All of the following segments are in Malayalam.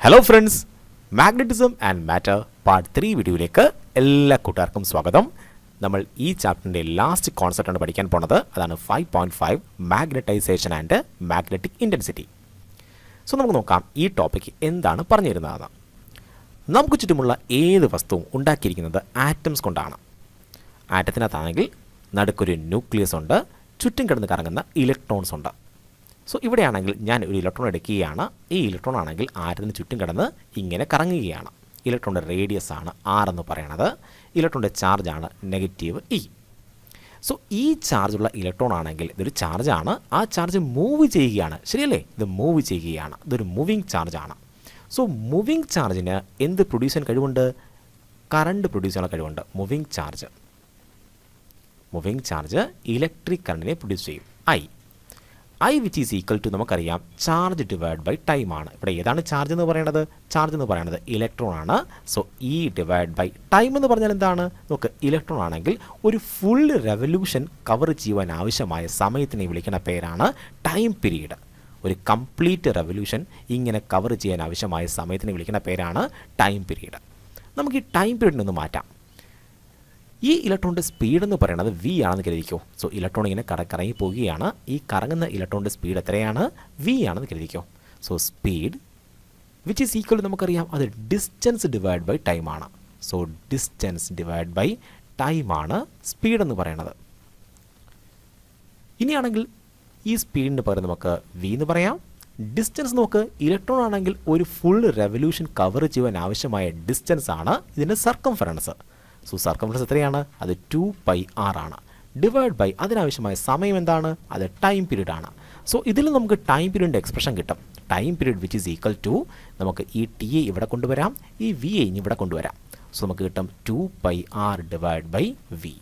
Hello friends, magnetism and matter part 3 വീഡിയോയിലേക്ക് എല്ലാ കൂട്ടുകാർക്കും സ്വാഗതം. നമ്മൾ ഈ ചാപ്റ്ററിൻ്റെ ലാസ്റ്റ് കോൺസെപ്റ്റാണ് പഠിക്കാൻ പോണത്. അതാണ് 5.5 magnetisation and magnetic intensity. So നമുക്ക് നോക്കാം ഈ ടോപ്പിക്ക് എന്താണ് പറഞ്ഞു തരുന്നതെന്ന്. നമുക്ക് ചുറ്റുമുള്ള ഏത് വസ്തുവും ഉണ്ടാക്കിയിരിക്കുന്നത് ആറ്റംസ് കൊണ്ടാണ്. ആറ്റത്തിനകത്താണെങ്കിൽ നടുക്കൊരു ന്യൂക്ലിയസ് ഉണ്ട്, ചുറ്റും കിടന്ന് കറങ്ങുന്ന ഇലക്ട്രോൺസ് ഉണ്ട്. സോ ഇവിടെയാണെങ്കിൽ ഞാൻ ഒരു ഇലക്ട്രോൺ എടുക്കുകയാണ്. ഈ ഇലക്ട്രോൺ ആണെങ്കിൽ ആറ്റത്തിന് ചുറ്റും കിടന്ന് ഇങ്ങനെ കറങ്ങുകയാണ്. ഇലക്ട്രോണിൻ്റെ റേഡിയസ് ആണ് R എന്ന് പറയുന്നത്. ഇലക്ട്രോണിൻ്റെ ചാർജാണ് -E. സോ ഈ ചാർജുള്ള ഇലക്ട്രോൺ ആണെങ്കിൽ ഇതൊരു ചാർജാണ്. ആ ചാർജ് മൂവ് ചെയ്യുകയാണ്, ശരിയല്ലേ? ഇത് മൂവ് ചെയ്യുകയാണ്, ഇതൊരു മൂവിങ് ചാർജാണ്. സോ മൂവിങ് ചാർജിന് എന്ത് പ്രൊഡ്യൂസ് ചെയ്യാൻ കഴിവുണ്ട്? കറണ്ട് പ്രൊഡ്യൂസ് ചെയ്യാനുള്ള കഴിവുണ്ട്. മൂവിങ് ചാർജ് ഇലക്ട്രിക് കറണ്ടിനെ പ്രൊഡ്യൂസ് ചെയ്യും. I which is equal to നമുക്കറിയാം ചാർജ് ഡിവൈഡ് ബൈ ടൈം ആണ്. ഇവിടെ ഏതാണ് ചാർജ് എന്ന് പറയുന്നത്? ചാർജ് എന്ന് പറയുന്നത് ഇലക്ട്രോൺ ആണ്. So E divide by time എന്ന് പറഞ്ഞാൽ എന്താണ്? നമുക്ക് ഇലക്ട്രോൺ ആണെങ്കിൽ ഒരു ഫുൾ റെവല്യൂഷൻ കവർ ചെയ്യുവാൻ ആവശ്യമായ സമയത്തിനെ വിളിക്കുന്ന പേരാണ് ടൈം പീരീഡ്. ഒരു കംപ്ലീറ്റ് റെവല്യൂഷൻ ഇങ്ങനെ കവർ ചെയ്യാൻ ആവശ്യമായ സമയത്തിനെ വിളിക്കുന്ന പേരാണ് ടൈം പീരീഡ്. നമുക്ക് ഈ ടൈം പീരീഡിനൊന്ന് മാറ്റാം. ഈ ഇലക്ട്രോണിൻ്റെ സ്പീഡ് എന്ന് പറയുന്നത് V ആണെന്ന് കരുതിക്കോ. സോ ഇലക്ട്രോൺ ഇങ്ങനെ കറങ്ങി പോവുകയാണ്. ഈ കറങ്ങുന്ന ഇലക്ട്രോണിൻ്റെ സ്പീഡ് എത്രയാണ്? V ആണെന്ന് കരുതിക്കോ. So speed which is equal നമുക്കറിയാം അത് ഡിസ്റ്റൻസ് ഡിവൈഡ് ബൈ ടൈം ആണ്. So distance divide by time ആണ് സ്പീഡ് എന്ന് പറയുന്നത്. ഇനിയാണെങ്കിൽ ഈ സ്പീഡിന് പകരം നമുക്ക് V എന്ന് പറയാം. ഡിസ്റ്റൻസ് നോക്ക്, ഇലക്ട്രോൺ ആണെങ്കിൽ ഒരു ഫുൾ റെവല്യൂഷൻ കവർ ചെയ്യാൻ ആവശ്യമായ ഡിസ്റ്റൻസ് ആണ് ഇതിൻ്റെ സർക്കംഫറൻസ്. സോ സർക്കംഫറൻസ് എത്രയാണ്? അത് 2πr ആണ്. ഡിവൈഡ് ബൈ അതിനാവശ്യമായ സമയം എന്താണ്? അത് ടൈം പീരീഡ് ആണ്. സോ ഇതിൽ നമുക്ക് ടൈം പീരീഡിൻ്റെ എക്സ്പ്രഷൻ കിട്ടും. Time period which is equal to നമുക്ക് ഈ ടി എ ഇവിടെ കൊണ്ടുവരാം, ഈ വി എ ഇനി ഇവിടെ കൊണ്ടുവരാം. സോ നമുക്ക് കിട്ടും 2πr divide by V.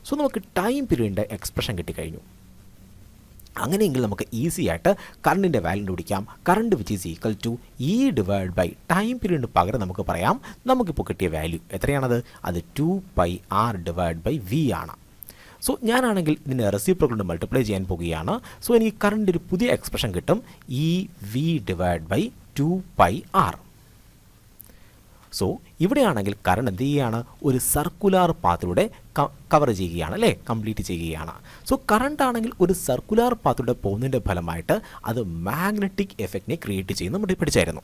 So നമുക്ക് ടൈം പീരീഡിൻ്റെ എക്സ്പ്രഷൻ കിട്ടിക്കഴിഞ്ഞു. അങ്ങനെയെങ്കിൽ നമുക്ക് ഈസി ആയിട്ട് കറണ്ടിൻ്റെ വാല്യൂ കണ്ടുപിടിക്കാം. Current which is equal to E divide by time പീരീഡിന് പകരം നമുക്ക് പറയാം നമുക്കിപ്പോൾ കിട്ടിയ വാല്യൂ എത്രയാണത്? അത് 2πr ഡിവൈഡ് ബൈ വി ആണ്. സോ ഞാനാണെങ്കിൽ ഇതിൻ്റെ റെസിപ്രോക്കൽ കൊണ്ട് മൾട്ടിപ്ലൈ ചെയ്യാൻ പോകുകയാണ്. സോ എനിക്ക് കറണ്ട് ഒരു പുതിയ എക്സ്പ്രഷൻ കിട്ടും, EV divide by 2πr. So ഇവിടെയാണെങ്കിൽ കറണ്ട് എന്ത് ചെയ്യുകയാണ്? ഒരു സർക്കുലാർ പാത്തിലൂടെ കവർ ചെയ്യുകയാണ്, അല്ലേ? കംപ്ലീറ്റ് ചെയ്യുകയാണ്. സോ കറണ്ട് ആണെങ്കിൽ ഒരു സർക്കുലാർ പാത്തിലൂടെ പോകുന്നതിൻ്റെ ഫലമായിട്ട് അത് മാഗ്നറ്റിക് എഫക്റ്റിനെ ക്രിയേറ്റ് ചെയ്യുന്നു. നമ്മൾ പഠിച്ചായിരുന്നു.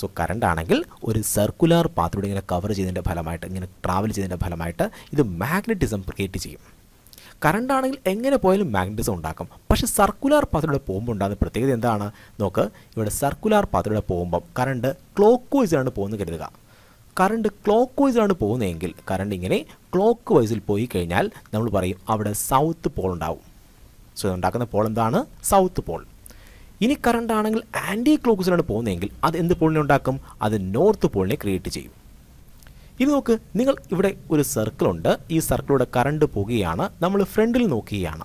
സോ കറണ്ട് ആണെങ്കിൽ ഒരു സർക്കുലാർ പാത്തിലൂടെ ഇങ്ങനെ കവർ ചെയ്തതിൻ്റെ ഫലമായിട്ട്, ഇങ്ങനെ ട്രാവൽ ചെയ്തതിൻ്റെ ഫലമായിട്ട് ഇത് മാഗ്നറ്റിസം ക്രിയേറ്റ് ചെയ്യും. കറണ്ട് ആണെങ്കിൽ എങ്ങനെ പോയാലും മാഗ്നറ്റിസം ഉണ്ടാക്കും. പക്ഷേ സർക്കുലാർ പാത്തിലൂടെ പോകുമ്പോൾ ഉണ്ടാകുന്ന പ്രത്യേകത എന്താണ്? നോക്ക്, ഇവിടെ സർക്കുലാർ പാത്തിലൂടെ പോകുമ്പം കറണ്ട് ക്ലോക്ക് വൈസിലാണ് പോകുന്നത് കരുതുക. കറണ്ട് ക്ലോക്ക് വൈസിലാണ് പോകുന്നതെങ്കിൽ കറണ്ട് ഇങ്ങനെ ക്ലോക്ക് വൈസിൽ പോയി കഴിഞ്ഞാൽ നമ്മൾ പറയും അവിടെ സൗത്ത് പോൾ ഉണ്ടാവും. സോ ഉണ്ടാക്കുന്ന പോൾ എന്താണ്? South Paul. ഇനി കറണ്ട് ആണെങ്കിൽ ആൻറ്റി ക്ലോക്ക് വൈസിലാണ് പോകുന്നതെങ്കിൽ അത് എന്ത് പോളിനെ ഉണ്ടാക്കും? അത് നോർത്ത് പോളിനെ ക്രിയേറ്റ് ചെയ്യും. ഇത് നോക്ക്, നിങ്ങൾ ഇവിടെ ഒരു സർക്കിളുണ്ട്. ഈ സർക്കിളിലൂടെ കറണ്ട് പോകുകയാണ്. നമ്മൾ ഫ്രണ്ടിൽ നോക്കുകയാണ്.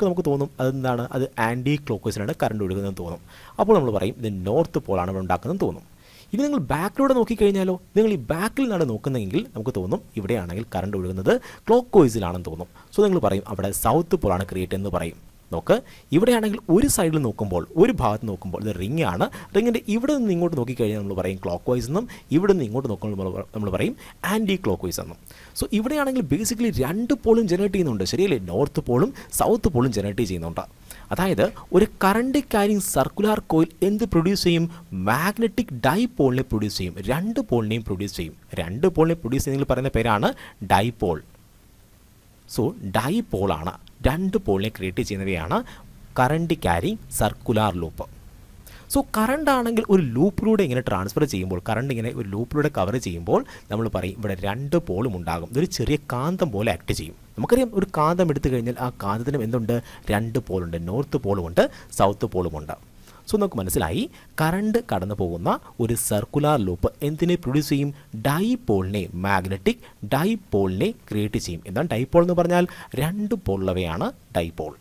നമുക്ക് തോന്നും അതെന്താണ്? അത് ആൻറ്റി ക്ലോക്ക് വൈസിലാണ് കറണ്ട് ഒഴുകുന്നതെന്ന് തോന്നും. അപ്പോൾ നമ്മൾ പറയും ഇത് നോർത്ത് പോളാണ് ഇവിടെ ഉണ്ടാക്കുന്നതെന്ന് തോന്നും. ഇനി നിങ്ങൾ ബാക്കിലൂടെ നോക്കിക്കഴിഞ്ഞാലോ, നിങ്ങൾ ഈ ബാക്കിൽ നിന്നാണ് നോക്കുന്നതെങ്കിൽ നമുക്ക് തോന്നും ഇവിടെയാണെങ്കിൽ കറണ്ട് ഒഴുകുന്നത് ക്ലോക്ക് വൈസിലാണെന്ന് തോന്നും. സോ നിങ്ങൾ പറയും അവിടെ സൗത്ത് പോളാണ് ക്രിയേറ്റ് എന്ന് പറയും. നോക്ക്, ഇവിടെയാണെങ്കിൽ ഒരു സൈഡിൽ നോക്കുമ്പോൾ, ഒരു ഭാഗത്ത് നോക്കുമ്പോൾ ഇത് റിംഗ് ആണ്. റിങ്ങിൻ്റെ ഇവിടെ നിന്ന് ഇങ്ങോട്ട് നോക്കിക്കഴിഞ്ഞാൽ നമ്മൾ പറയും ക്ലോക്ക് വൈസ് എന്നും, ഇവിടെ നിന്ന് ഇങ്ങോട്ട് നോക്കുമ്പോൾ നമ്മൾ പറയും ആൻറ്റി ക്ലോക്ക് വൈസ് എന്നും. സോ ഇവിടെയാണെങ്കിൽ ബേസിക്കലി രണ്ട് പോളും ജനറേറ്റ് ചെയ്യുന്നുണ്ട്, ശരിയല്ലേ? നോർത്ത് പോളും സൗത്ത് പോളും ജനറേറ്റ് ചെയ്യുന്നുണ്ട്. അതായത് ഒരു കറണ്ട് ക്യാരിങ് സർക്കുലാർ കോയിൽ എന്ത് പ്രൊഡ്യൂസ് ചെയ്യും? മാഗ്നറ്റിക് ഡൈപോളിനെ പ്രൊഡ്യൂസ് ചെയ്യും. രണ്ട് പോളിനെയും പ്രൊഡ്യൂസ് ചെയ്യും. രണ്ട് പോളിനെ പ്രൊഡ്യൂസ് ചെയ്യുന്നതിൽ പറയുന്ന പേരാണ് ഡൈപോൾ. സോ ഡൈപോളാണ്, രണ്ട് പോളിനെ ക്രിയേറ്റ് ചെയ്യുന്നവയാണ് current carrying circular loop. So current ആണെങ്കിൽ ഒരു ലൂപ്പിലൂടെ ഇങ്ങനെ ട്രാൻസ്ഫർ ചെയ്യുമ്പോൾ, കറണ്ട് ഇങ്ങനെ ഒരു ലൂപ്പിലൂടെ കവർ ചെയ്യുമ്പോൾ നമ്മൾ പറയും ഇവിടെ രണ്ട് പോളും ഉണ്ടാകും. ഇതൊരു ചെറിയ കാന്തം പോലെ ആക്ട് ചെയ്യും. നമുക്കറിയാം ഒരു കാന്തം എടുത്തു കഴിഞ്ഞാൽ ആ കാന്തത്തിന് എന്തുണ്ട്? രണ്ട് പോളുണ്ട്, നോർത്ത് പോളുമുണ്ട്, സൗത്ത് പോളുമുണ്ട്. സോ നമുക്ക് മനസ്സിലായി കറണ്ട് കടന്നു പോകുന്ന ഒരു സർക്കുലാർ ലൂപ്പ് എന്തിനെ പ്രൊഡ്യൂസ് ചെയ്യും? ഡൈപോളിനെ, മാഗ്നറ്റിക് ഡൈപോളിനെ ക്രിയേറ്റ് ചെയ്യും. എന്താണ് ഡൈപോൾ എന്ന് പറഞ്ഞാൽ? രണ്ട് പോളുള്ളവയാണ് ഡൈപോൾ.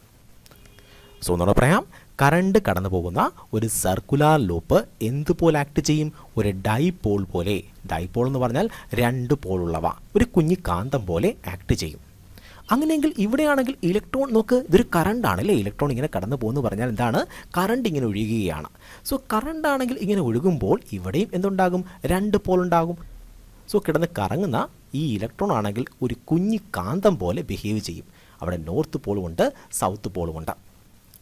സോ നമ്മൾ പറയാം കറണ്ട് കടന്നു പോകുന്ന ഒരു സർക്കുലാർ ലൂപ്പ് എന്തുപോലെ ആക്ട് ചെയ്യും? ഒരു ഡൈപോൾ പോലെ. ഡൈപോൾ എന്ന് പറഞ്ഞാൽ രണ്ട് പോളുള്ളവ, ഒരു കുഞ്ഞു കാന്തം പോലെ ആക്ട് ചെയ്യും. അങ്ങനെയെങ്കിൽ ഇവിടെയാണെങ്കിൽ ഇലക്ട്രോൺ നോക്ക്, ഇതൊരു കറണ്ടാണ് അല്ലേ? ഇലക്ട്രോൺ ഇങ്ങനെ കടന്നു പോകുന്നു പറഞ്ഞാൽ എന്താണ്? കറണ്ട് ഇങ്ങനെ ഒഴുകുകയാണ്. സോ കറണ്ട് ആണെങ്കിൽ ഇങ്ങനെ ഒഴുകുമ്പോൾ ഇവിടെയും എന്തുണ്ടാകും, 2 പോൾ ഉണ്ടാകും. സോ കിടന്ന് കറങ്ങുന്ന ഈ ഇലക്ട്രോൺ ആണെങ്കിൽ ഒരു കുഞ്ഞു കാന്തം പോലെ ബിഹേവ് ചെയ്യും. അവിടെ നോർത്ത് പോളുമുണ്ട്, സൗത്ത് പോളുമുണ്ട്.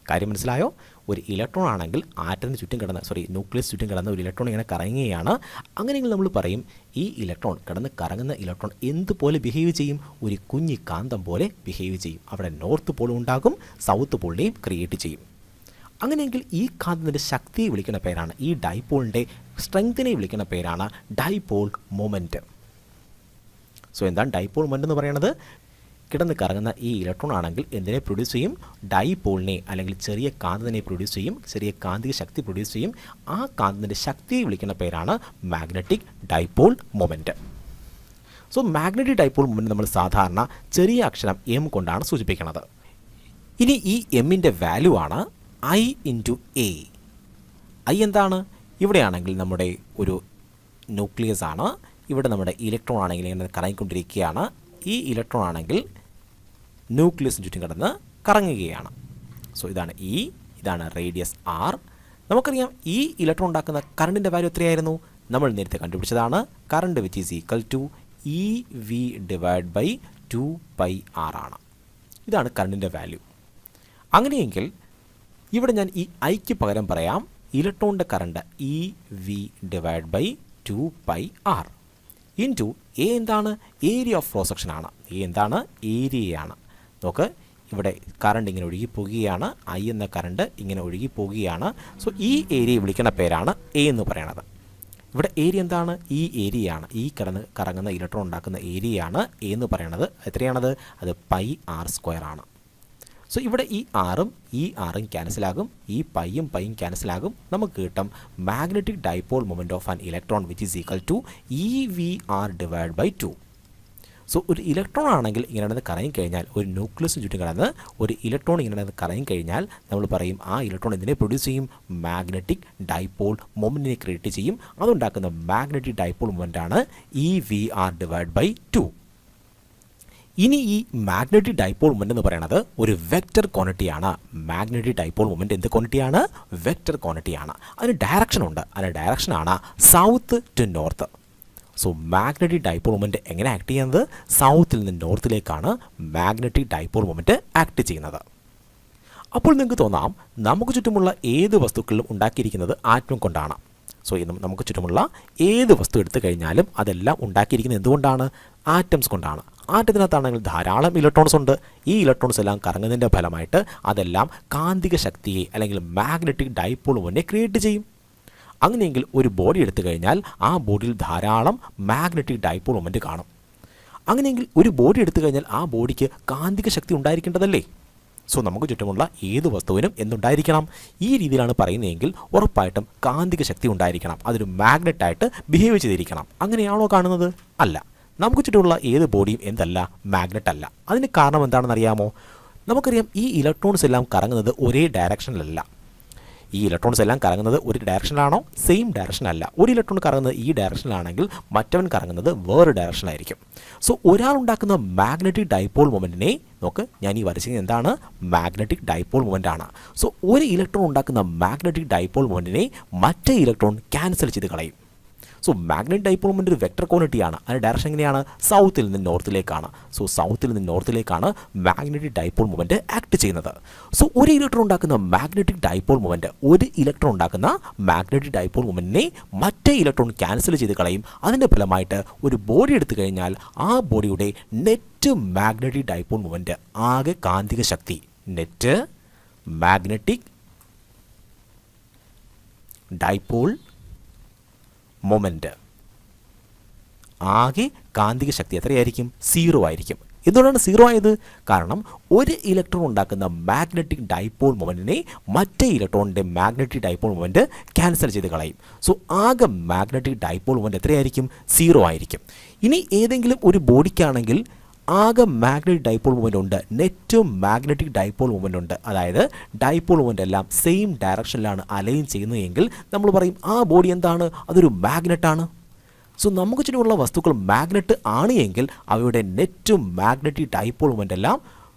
കാര്യം മനസ്സിലായോ? ഒരു ഇലക്ട്രോൺ ആണെങ്കിൽ ആറ്റത്തിന് ചുറ്റും കിടന്ന ന്യൂക്ലിയസ് ചുറ്റും കിടന്ന ഒരു ഇലക്ട്രോൺ ഇങ്ങനെ കറങ്ങുകയാണ്. അങ്ങനെയെങ്കിൽ നമ്മൾ പറയും ഈ ഇലക്ട്രോൺ കിടന്ന് കറങ്ങുന്ന ഇലക്ട്രോൺ എന്തുപോലെ ബിഹേവ് ചെയ്യും, ഒരു കുഞ്ഞു കാന്തം പോലെ ബിഹേവ് ചെയ്യും. അവിടെ നോർത്ത് പോളും ഉണ്ടാകും, സൗത്ത് പോളിനെയും ക്രിയേറ്റ് ചെയ്യും. അങ്ങനെയെങ്കിൽ ഈ കാന്തത്തിൻ്റെ ശക്തിയെ വിളിക്കുന്ന പേരാണ്, ഈ ഡൈപോളിൻ്റെ സ്ട്രെങ്തിനെ വിളിക്കുന്ന പേരാണ് ഡൈപോൾ മൊമെൻറ്റ്. സോ എന്താണ് ഡൈപോൾ മൊമെൻറ്റ് എന്ന് പറയുന്നത്? കിടന്ന് കറങ്ങുന്ന ഈ ഇലക്ട്രോൺ ആണെങ്കിൽ എന്തിനെ പ്രൊഡ്യൂസ് ചെയ്യും, ഡൈപോളിനെ അല്ലെങ്കിൽ ചെറിയ കാന്തത്തിനെ പ്രൊഡ്യൂസ് ചെയ്യും, ചെറിയ കാന്തിക ശക്തി പ്രൊഡ്യൂസ് ചെയ്യും. ആ കാന്തത്തിൻ്റെ ശക്തിയെ വിളിക്കുന്ന പേരാണ് magnetic dipole moment. So magnetic dipole moment നമ്മൾ സാധാരണ ചെറിയ അക്ഷരം എം കൊണ്ടാണ് സൂചിപ്പിക്കുന്നത്. ഇനി ഈ എമ്മിൻ്റെ വാല്യൂ ആണ് I ഇൻറ്റു എ. ഐ എന്താണ്? ഇവിടെയാണെങ്കിൽ നമ്മുടെ ഒരു ന്യൂക്ലിയസ് ആണ്, ഇവിടെ നമ്മുടെ ഇലക്ട്രോൺ ആണെങ്കിൽ ഇങ്ങനെ കറങ്ങിക്കൊണ്ടിരിക്കുകയാണ്. ഈ ഇലക്ട്രോൺ ആണെങ്കിൽ ന്യൂക്ലിയസിന് ചുറ്റും കിടന്ന് കറങ്ങുകയാണ്. സോ ഇതാണ് ഇ, ഇതാണ് റേഡിയസ് ആർ. നമുക്കറിയാം ഈ ഇലക്ട്രോൺ ഉണ്ടാക്കുന്ന കറണ്ടിൻ്റെ വാല്യൂ എത്രയായിരുന്നു? നമ്മൾ നേരത്തെ കണ്ടുപിടിച്ചതാണ്. Current which is equal to E V divide by 2πr ആണ്. ഇതാണ് കറണ്ടിൻ്റെ വാല്യൂ. അങ്ങനെയെങ്കിൽ ഇവിടെ ഞാൻ ഈ ഐക്ക് പകരം പറയാം ഇലക്ട്രോണിൻ്റെ current E V divide by 2πr into A എന്താണ്? ഏരിയ ഓഫ് ക്രോസ് സെക്ഷൻ ആണ്. എ എന്താണ്? ഏരിയയാണ്. നോക്ക്, ഇവിടെ കറണ്ട് ഇങ്ങനെ ഒഴുകി പോകുകയാണ്, ഐ എന്ന കറണ്ട് ഇങ്ങനെ ഒഴുകി പോകുകയാണ്. സോ ഈ ഏരിയയെ വിളിക്കുന്ന പേരാണ് എ എന്ന് പറയുന്നത്. ഇവിടെ ഏരിയ എന്താണ്? ഈ ഏരിയയാണ്, ഈ കറങ്ങുന്ന ഇലക്ട്രോൺ ഉണ്ടാക്കുന്ന ഏരിയയാണ് എ എന്ന് പറയുന്നത്. എത്രയാണത്? അത് πr² ആണ്. സോ ഇവിടെ ഈ ആറും ക്യാൻസലാകും, ഈ പൈയും ക്യാൻസലാകും. നമുക്ക് കിട്ടും magnetic dipole moment of an electron which is equal to EVR divide by 2. So ഒരു ഇലക്ട്രോൺ ആണെങ്കിൽ ഇങ്ങനെ കറങ്ങിക്കഴിഞ്ഞാൽ, ഒരു ന്യൂക്ലിയസിന് ചുറ്റും കിടന്ന് ഒരു ഇലക്ട്രോൺ ഇങ്ങനെ കറങ്ങിക്കഴിഞ്ഞാൽ നമ്മൾ പറയും ആ ഇലക്ട്രോൺ ഇതിനെ പ്രൊഡ്യൂസ് ചെയ്യും, മാഗ്നറ്റിക് ഡൈപോൾ മൊമെൻറ്റിനെ ക്രിയേറ്റ് ചെയ്യും. അതുണ്ടാക്കുന്ന മാഗ്നറ്റിക് ഡൈപോൾ മൊമെൻറ്റാണ് EVR ഡിവൈഡ് ബൈ 2. ഇനി ഈ മാഗ്നറ്റിക് ഡൈപോൾ മൊമെൻറ്റ് എന്ന് പറയുന്നത് ഒരു വെക്റ്റർ ക്വാണ്ടിറ്റിയാണ്. മാഗ്നറ്റിക് ഡൈപോൾ മൊമെൻറ്റ് എന്ത് ക്വാണ്ടിറ്റിയാണ്? വെക്റ്റർ ക്വാണ്ടിറ്റിയാണ്. അതിന് ഡയറക്ഷൻ ഉണ്ട്. അതിൻ്റെ ഡയറക്ഷനാണ് south to north. So magnetic dipole moment എങ്ങനെ ആക്ട് ചെയ്യുന്നത്? സൗത്തിൽ നിന്ന് നോർത്തിലേക്കാണ് മാഗ്നറ്റിക് ഡൈപോൾ മൊമെൻറ്റ് ആക്ട് ചെയ്യുന്നത്. അപ്പോൾ നിങ്ങൾക്ക് തോന്നാം നമുക്ക് ചുറ്റുമുള്ള ഏത് വസ്തുക്കളിലും ഉണ്ടാക്കിയിരിക്കുന്നത് ആറ്റം കൊണ്ടാണ്. സോ നമുക്ക് ചുറ്റുമുള്ള ഏത് വസ്തു എടുത്തു കഴിഞ്ഞാലും അതെല്ലാം ഉണ്ടാക്കിയിരിക്കുന്നത് എന്തുകൊണ്ടാണ്? ആറ്റംസ് കൊണ്ടാണ്. ആറ്റത്തിനകത്താണെങ്കിൽ ധാരാളം ഇലക്ട്രോൺസ് ഉണ്ട്. ഈ ഇലക്ട്രോൺസ് എല്ലാം കറങ്ങുന്നതിൻ്റെ ഫലമായിട്ട് അതെല്ലാം കാന്തിക ശക്തിയെ അല്ലെങ്കിൽ മാഗ്നറ്റിക് ഡൈപോൾ മൊമെൻറ്റിനെ ക്രിയേറ്റ് ചെയ്യും. അങ്ങനെയെങ്കിൽ ഒരു ബോഡി എടുത്തു കഴിഞ്ഞാൽ ആ ബോഡിയിൽ ധാരാളം മാഗ്നറ്റിക് ഡൈപോൾ മൊമെൻറ്റ് കാണും. അങ്ങനെയെങ്കിൽ ഒരു ബോഡി എടുത്തു കഴിഞ്ഞാൽ ആ ബോഡിക്ക് കാന്തിക ശക്തി ഉണ്ടായിരിക്കേണ്ടതല്ലേ? സോ നമുക്ക് ചുറ്റുമുള്ള ഏത് വസ്തുവിനും എന്തുണ്ടായിരിക്കണം? ഈ രീതിയിലാണ് പറയുന്നതെങ്കിൽ ഉറപ്പായിട്ടും കാന്തിക ശക്തി ഉണ്ടായിരിക്കണം. അതൊരു മാഗ്നറ്റായിട്ട് ബിഹേവ് ചെയ്തിരിക്കണം. അങ്ങനെയാണോ കാണുന്നത്? അല്ല. നമുക്ക് ചുറ്റുമുള്ള ഏത് ബോഡിയും എന്തല്ല? മാഗ്നറ്റ് അല്ല. അതിന് കാരണം എന്താണെന്ന് അറിയാമോ? നമുക്കറിയാം ഈ ഇലക്ട്രോൺസ് എല്ലാം കറങ്ങുന്നത് ഒരേ ഡയറക്ഷനിലല്ല. ഈ ഇലക്ട്രോൺസ് എല്ലാം കറങ്ങുന്നത് ഒരു ഡയറക്ഷനിലാണോ? സെയിം ഡയറക്ഷനല്ല. ഒരു ഇലക്ട്രോൺ കറങ്ങുന്നത് ഈ ഡയറക്ഷനിലാണെങ്കിൽ മറ്റവൻ കറങ്ങുന്നത് വേറെ ഡയറക്ഷനിലായിരിക്കും. സോ ഒരാൾ ഉണ്ടാക്കുന്ന മാഗ്നറ്റിക് ഡൈപോൾ മൊമെൻറ്റിനെ നോക്ക്, ഞാൻ ഈ വരച്ചത് എന്താണ്? മാഗ്നറ്റിക് ഡൈപോൾ മൊമെൻ്റ് ആണ്. സോ ഒരു ഇലക്ട്രോൺ ഉണ്ടാക്കുന്ന മാഗ്നറ്റിക് ഡൈപോൾ മൊമെൻറ്റിനെ മറ്റേ ഇലക്ട്രോൺ ക്യാൻസൽ ചെയ്ത് കളയും. സോ മാഗ്നറ്റിക് ഡൈപോൾ മൊമെൻറ്റ് ഒരു വെക്റ്റർ ക്വാണ്ടിറ്റിയാണ്. അതിൻ്റെ ഡയറക്ഷൻ എങ്ങനെയാണ്? സൗത്തിൽ നിന്ന് നോർത്തിലേക്കാണ്. സോ സൗത്തിൽ നിന്ന് നോർത്തിലേക്കാണ് മാഗ്നറ്റിക് ഡൈപോൾ മൊമെൻറ്റ് ആക്ട് ചെയ്യുന്നത്. സോ ഒരു ഇലക്ട്രോൺ ഉണ്ടാക്കുന്ന മാഗ്നറ്റിക് ഡൈപോൾ മൊമെൻറ്റ് മൊമെൻറ്റിനെ മറ്റേ ഇലക്ട്രോൺ ക്യാൻസൽ ചെയ്ത് കളയും. അതിൻ്റെ ഫലമായിട്ട് ഒരു ബോഡി എടുത്തു കഴിഞ്ഞാൽ ആ ബോഡിയുടെ നെറ്റ് മാഗ്നറ്റിക് ഡൈപോൾ മൊമെൻറ്റ്, ആകെ കാന്തിക ശക്തി, നെറ്റ് മാഗ്നറ്റിക് ഡൈപോൾ മൊമെൻറ്റ്, ആകെ കാന്തിക ശക്തി എത്രയായിരിക്കും? 0 ആയിരിക്കും. എന്തുകൊണ്ടാണ് 0 ആയത്? കാരണം ഒരു ഇലക്ട്രോൺ ഉണ്ടാക്കുന്ന മാഗ്നറ്റിക് ഡൈപോൾ മൊമെൻറ്റിനെ മറ്റേ ഇലക്ട്രോണിൻ്റെ മാഗ്നറ്റിക് ഡൈപോൾ മൊമെൻറ്റ് ക്യാൻസൽ ചെയ്ത് കളയും. സോ ആകെ മാഗ്നറ്റിക് ഡൈപോൾ മൊമെൻറ്റ് എത്രയായിരിക്കും? 0 ആയിരിക്കും. ഇനി ഏതെങ്കിലും ഒരു ബോഡിക്കാണെങ്കിൽ ആകെ മാഗ്നറ്റിക് ഡൈപോൾ മൊമെൻ്റ് ഉണ്ട്, നെറ്റും മാഗ്നറ്റിക് ഡൈപോൾ മൊമെൻ്റ് ഉണ്ട്. അതായത് ഡൈപോൾ മൊമെൻ്റ് എല്ലാം സെയിം ഡയറക്ഷനിലാണ് അലൈൻ ചെയ്യുന്നതെങ്കിൽ നമ്മൾ പറയും ആ ബോഡി എന്താണ്? അതൊരു മാഗ്നറ്റാണ്. സോ നമുക്ക് ചുറ്റുമുള്ള വസ്തുക്കൾ മാഗ്നറ്റ് ആണ് എങ്കിൽ അവയുടെ നെറ്റും മാഗ്നറ്റിക് ഡൈപോൾ മൊമെൻ്റ് എല്ലാം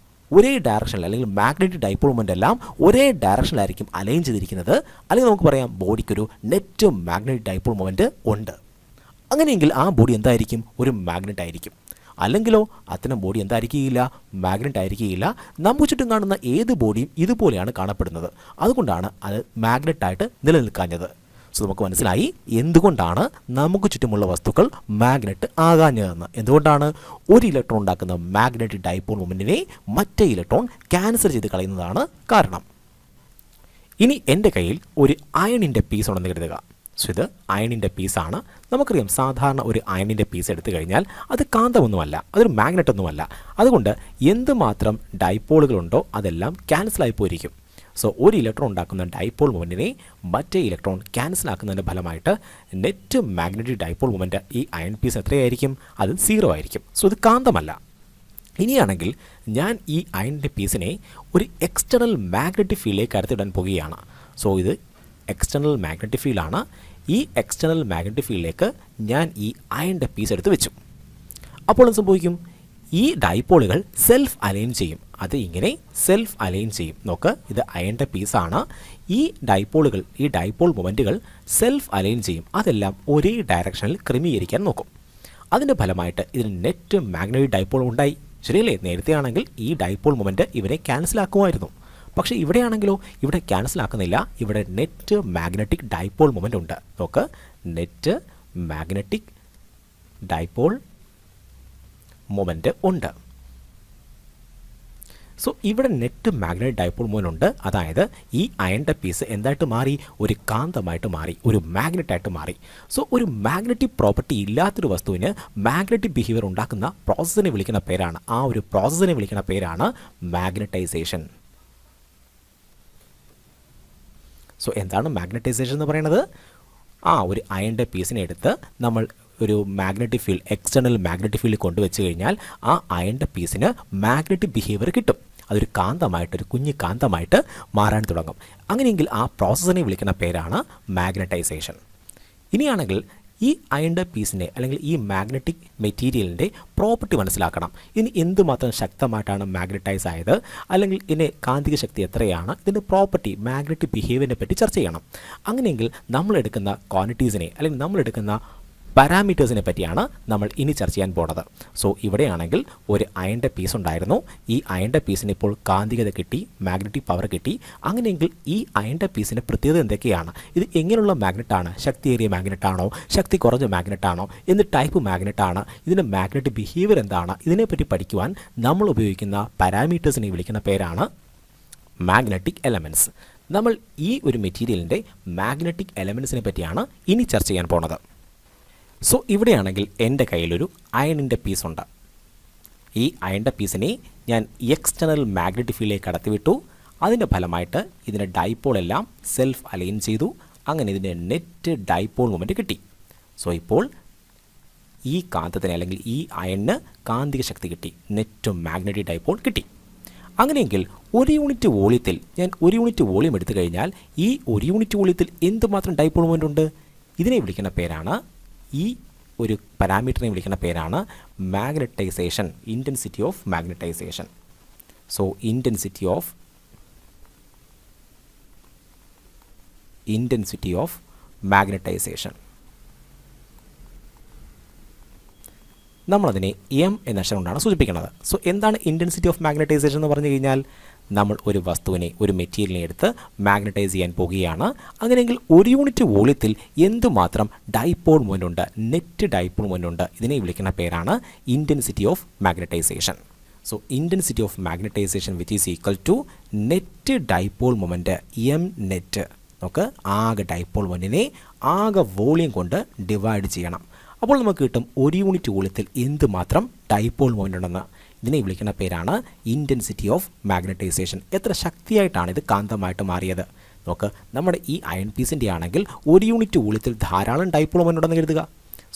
ഒരേ ഡയറക്ഷനിൽ അല്ലെങ്കിൽ മാഗ്നറ്റിക് ഡൈപോൾ മൊമെൻ്റ് എല്ലാം ഒരേ ഡയറക്ഷനിലായിരിക്കും അലൈൻ ചെയ്തിരിക്കുന്നത്, അല്ലെങ്കിൽ നമുക്ക് പറയാം ബോഡിക്കൊരു നെറ്റ് മാഗ്നറ്റിക് ഡൈപോൾ മൊമെൻ്റ് ഉണ്ട്. അങ്ങനെയെങ്കിൽ ആ ബോഡി എന്തായിരിക്കും? ഒരു മാഗ്നറ്റ് ആയിരിക്കും. അല്ലെങ്കിലോ അത്തരം ബോഡി എന്തായിരിക്കുകയില്ല? മാഗ്നറ്റ് ആയിരിക്കുകയില്ല. നമുക്ക് ചുറ്റും കാണുന്ന ഏത് ബോഡിയും ഇതുപോലെയാണ് കാണപ്പെടുന്നത്. അതുകൊണ്ടാണ് അത് മാഗ്നറ്റായിട്ട് നിലനിൽക്കാഞ്ഞത്. സോ നമുക്ക് മനസ്സിലായി എന്തുകൊണ്ടാണ് നമുക്ക് ചുറ്റുമുള്ള വസ്തുക്കൾ മാഗ്നറ്റ് ആകാഞ്ഞതെന്ന്. എന്തുകൊണ്ടാണ്? ഒരു ഇലക്ട്രോൺ ഉണ്ടാക്കുന്ന മാഗ്നറ്റിക് ഡൈപോൾ മൊമെൻറ്റിനെ മറ്റേ ഇലക്ട്രോൺ ക്യാൻസൽ ചെയ്ത് കളയുന്നതാണ് കാരണം. ഇനി എൻ്റെ കയ്യിൽ ഒരു അയണിൻ്റെ പീസ് ഉണ്ടെന്ന് കരുതുക. സോ ഇത് അയണിൻ്റെ പീസാണ്. നമുക്കറിയാം സാധാരണ ഒരു അയണിൻ്റെ പീസ് എടുത്തു കഴിഞ്ഞാൽ അത് കാന്തമൊന്നുമല്ല, അതൊരു മാഗ്നറ്റ് ഒന്നുമല്ല. അതുകൊണ്ട് എന്തുമാത്രം ഡൈപോളുകളുണ്ടോ അതെല്ലാം ക്യാൻസലായി പോയിരിക്കും. സോ ഒരു ഇലക്ട്രോൺ ഉണ്ടാക്കുന്ന ഡൈപോൾ മൊമെൻറ്റിനെ മറ്റേ ഇലക്ട്രോൺ ക്യാൻസൽ ആക്കുന്നതിൻ്റെ ഫലമായിട്ട് നെറ്റ് മാഗ്നറ്റിക് ഡൈപോൾ മൊമെൻറ്റ് ഈ അയൺ പീസ് എത്രയായിരിക്കും? അത് 0 ആയിരിക്കും. സോ ഇത് കാന്തമല്ല. ഇനിയാണെങ്കിൽ ഞാൻ ഈ അയണിൻ്റെ പീസിനെ ഒരു എക്സ്റ്റേണൽ മാഗ്നറ്റിക് ഫീൽഡിലേക്ക് അടുത്തിടാൻ പോകുകയാണ്. സോ ഇത് എക്സ്റ്റേണൽ മാഗ്നറ്റിക് ഫീൽഡാണ്. ഈ എക്സ്റ്റേണൽ മാഗ്നറ്റിക് ഫീൽഡിലേക്ക് ഞാൻ ഈ അയണിൻ്റെ പീസ് എടുത്ത് വെച്ചു. അപ്പോൾ എന്ത് സംഭവിക്കും? ഈ ഡൈപോളുകൾ സെൽഫ് അലൈൻ ചെയ്യും. അത് ഇങ്ങനെ സെൽഫ് അലൈൻ ചെയ്യും. നോക്ക്, ഇത് അയണിൻ്റെ പീസാണ്. ഈ ഡൈപോളുകൾ, ഈ ഡൈപോൾ മൊമെൻറ്റുകൾ സെൽഫ് അലൈൻ ചെയ്യും. അതെല്ലാം ഒരേ ഡയറക്ഷനിൽ ക്രമീകരിക്കാൻ നോക്കും. അതിൻ്റെ ഫലമായിട്ട് ഇതിന് നെറ്റ് മാഗ്നറ്റിക് ഡൈപോൾ ഉണ്ടായി. ശരിയല്ലേ? നേരത്തെ ആണെങ്കിൽ ഈ ഡൈപോൾ മൊമെൻറ്റ് ഇവരെ ക്യാൻസലാക്കുമായിരുന്നു. പക്ഷേ ഇവിടെയാണെങ്കിലോ ഇവിടെ ക്യാൻസൽ ആക്കുന്നില്ല. ഇവിടെ നെറ്റ് മാഗ്നറ്റിക് ഡൈപോൾ മൊമെൻ്റ് ഉണ്ട്. നോക്ക്, നെറ്റ് മാഗ്നറ്റിക് ഡൈപോൾ മൊമെൻ്റ് ഉണ്ട്. സോ ഇവിടെ നെറ്റ് മാഗ്നറ്റിക് ഡൈപോൾ മൊമെൻ്റ് ഉണ്ട്. അതായത് ഈ അയണിൻ്റെ പീസ് എന്തായിട്ട് മാറി? ഒരു കാന്തമായിട്ട് മാറി, ഒരു മാഗ്നറ്റായിട്ട് മാറി. സോ ഒരു മാഗ്നറ്റിക് പ്രോപ്പർട്ടി ഇല്ലാത്തൊരു വസ്തുവിന് മാഗ്നറ്റിക് ബിഹേവിയർ ഉണ്ടാക്കുന്ന പ്രോസസ്സിനെ വിളിക്കുന്ന പേരാണ്, ആ ഒരു പ്രോസസ്സിനെ വിളിക്കുന്ന പേരാണ് മാഗ്നറ്റൈസേഷൻ. സോ എന്താണ് മാഗ്നറ്റൈസേഷൻ എന്ന് പറയുന്നത്? ഒരു അയണിൻ്റെ പീസിനെ എടുത്ത് നമ്മൾ ഒരു മാഗ്നറ്റിക് ഫീൽഡ്, എക്സ്റ്റേണൽ മാഗ്നറ്റിക് ഫീൽഡിൽ കൊണ്ടുവച്ച് കഴിഞ്ഞാൽ ആ അയണിൻ്റെ പീസിന് മാഗ്നറ്റിക് ബിഹേവിയർ കിട്ടും. അതൊരു കാന്തമായിട്ട്, ഒരു കുഞ്ഞ് കാന്തമായിട്ട് മാറാൻ തുടങ്ങും. അങ്ങനെയെങ്കിൽ ആ പ്രോസസ്സിനെ വിളിക്കുന്ന പേരാണ് മാഗ്നറ്റൈസേഷൻ. ഇനിയാണെങ്കിൽ ഈ അയണിൻ്റെ പീസിൻ്റെ അല്ലെങ്കിൽ ഈ മാഗ്നറ്റിക് മെറ്റീരിയലിൻ്റെ പ്രോപ്പർട്ടി മനസ്സിലാക്കണം. ഇതിന് എന്തുമാത്രം ശക്തമായിട്ടാണ് മാഗ്നറ്റൈസ് ആയത്, അല്ലെങ്കിൽ ഇതിൻ്റെ കാന്തിക ശക്തി എത്രയാണ്, ഇതിൻ്റെ പ്രോപ്പർട്ടി, മാഗ്നറ്റിക് ബിഹേവിയറിനെ പറ്റി ചർച്ച ചെയ്യണം. അങ്ങനെയെങ്കിൽ നമ്മളെടുക്കുന്ന ക്വാണ്ടിറ്റീസിനെ അല്ലെങ്കിൽ നമ്മളെടുക്കുന്ന പാരാമീറ്റേഴ്സിനെ പറ്റിയാണ് നമ്മൾ ഇനി ചർച്ച ചെയ്യാൻ പോകുന്നത്. സോ ഇവിടെയാണെങ്കിൽ ഒരു അയണിൻ്റെ പീസ് ഉണ്ടായിരുന്നു. ഈ അയണിൻ്റെ പീസിന് ഇപ്പോൾ കാന്തികത കിട്ടി, മാഗ്നറ്റിക് പവർ കിട്ടി. അങ്ങനെയെങ്കിൽ ഈ അയണിൻ്റെ പീസിൻ്റെ പ്രത്യേകത എന്തൊക്കെയാണ്? ഇത് എങ്ങനെയുള്ള മാഗ്നറ്റാണ്? ശക്തിയേറിയ മാഗ്നറ്റാണോ, ശക്തി കുറഞ്ഞ മാഗ്നറ്റാണോ, എന്ത് ടൈപ്പ് മാഗ്നറ്റാണ്, ഇതിൻ്റെ മാഗ്നറ്റിക് ബിഹേവിയർ എന്താണ്? ഇതിനെപ്പറ്റി പഠിക്കുവാൻ നമ്മൾ ഉപയോഗിക്കുന്ന പാരാമീറ്റേഴ്സിനെ വിളിക്കുന്ന പേരാണ് മാഗ്നറ്റിക് എലമെൻറ്റ്സ്. നമ്മൾ ഈ ഒരു മെറ്റീരിയലിൻ്റെ മാഗ്നറ്റിക് എലമെൻറ്റ്സിനെ പറ്റിയാണ് ഇനി ചർച്ച ചെയ്യാൻ പോകുന്നത്. സോ ഇവിടെയാണെങ്കിൽ എൻ്റെ കയ്യിലൊരു അയണിൻ്റെ പീസുണ്ട്. ഈ അയണിൻ്റെ പീസിനെ ഞാൻ എക്സ്റ്റേണൽ മാഗ്നറ്റിക് ഫീൽഡിലേക്ക് കടത്തിവിട്ടു. അതിൻ്റെ ഫലമായിട്ട് ഇതിൻ്റെ ഡൈപോൾ എല്ലാം സെൽഫ് അലൈൻ ചെയ്തു. അങ്ങനെ ഇതിൻ്റെ നെറ്റ് ഡൈപോൾ മൊമെൻറ്റ് കിട്ടി. സോ ഇപ്പോൾ ഈ കാന്തത്തിന് അല്ലെങ്കിൽ ഈ അയണിന് കാന്തിക ശക്തി കിട്ടി, നെറ്റ് മാഗ്നറ്റിക് ഡൈപോൾ കിട്ടി. അങ്ങനെയെങ്കിൽ ഒരു യൂണിറ്റ് വോളിയത്തിൽ ഞാൻ ഒരു യൂണിറ്റ് വോളിയം എടുത്തു കഴിഞ്ഞാൽ ഈ ഒരു യൂണിറ്റ് വോളിയത്തിൽ എന്തുമാത്രം ഡൈപോൾ മൊമെൻ്റ് ഉണ്ട്? ഇതിനെ വിളിക്കുന്ന പേരാണ്, ഈ ഒരു പാരാമീറ്ററിനെ വിളിക്കുന്ന പേരാണ് magnetisation, intensity of magnetisation. So intensity of magnetisation നമ്മളതിനെ എം എന്ന അക്ഷരം കൊണ്ടാണ് സൂചിപ്പിക്കുന്നത്. സോ എന്താണ് ഇൻറ്റൻസിറ്റി ഓഫ് മാഗ്നറ്റൈസേഷൻ എന്ന് പറഞ്ഞു കഴിഞ്ഞാൽ, നമ്മൾ ഒരു വസ്തുവിനെ, ഒരു മെറ്റീരിയലിനെ എടുത്ത് മാഗ്നറ്റൈസ് ചെയ്യാൻ പോകുകയാണ്. അങ്ങനെയെങ്കിൽ ഒരു യൂണിറ്റ് വോളിയത്തിൽ എന്തുമാത്രം ഡൈപോൾ മൊമെൻ്റ് ഉണ്ട്, നെറ്റ് ഡൈപോൾ മൊമെൻ്റ് ഉണ്ട്, ഇതിനെ വിളിക്കുന്ന പേരാണ് intensity of magnetisation. So intensity of magnetisation which is equal to net dipole moment M net. നമുക്ക് ആകെ ഡൈപോൾ മൊമെൻറ്റിനെ ആകെ വോളിയം കൊണ്ട് ഡിവൈഡ് ചെയ്യണം. അപ്പോൾ നമുക്ക് കിട്ടും ഒരു യൂണിറ്റ് വോളിയത്തിൽ എന്തുമാത്രം ഡൈപോൾ മൊമെൻ്റ് ഉണ്ടെന്ന്. ഇതിനെ വിളിക്കുന്ന പേരാണ് ഇൻറ്റൻസിറ്റി ഓഫ് മാഗ്നറ്റൈസേഷൻ. എത്ര ശക്തിയായിട്ടാണ് ഇത് കാന്തമായിട്ട് മാറിയത്? നോക്ക്, നമ്മുടെ ഈ അയൺ പീസിൻ്റെ ആണെങ്കിൽ ഒരു യൂണിറ്റ് വോളിയത്തിൽ ധാരാളം ഡൈപോൾ മൊമെൻ്റ് ഉണ്ടെന്ന് കരുതുക.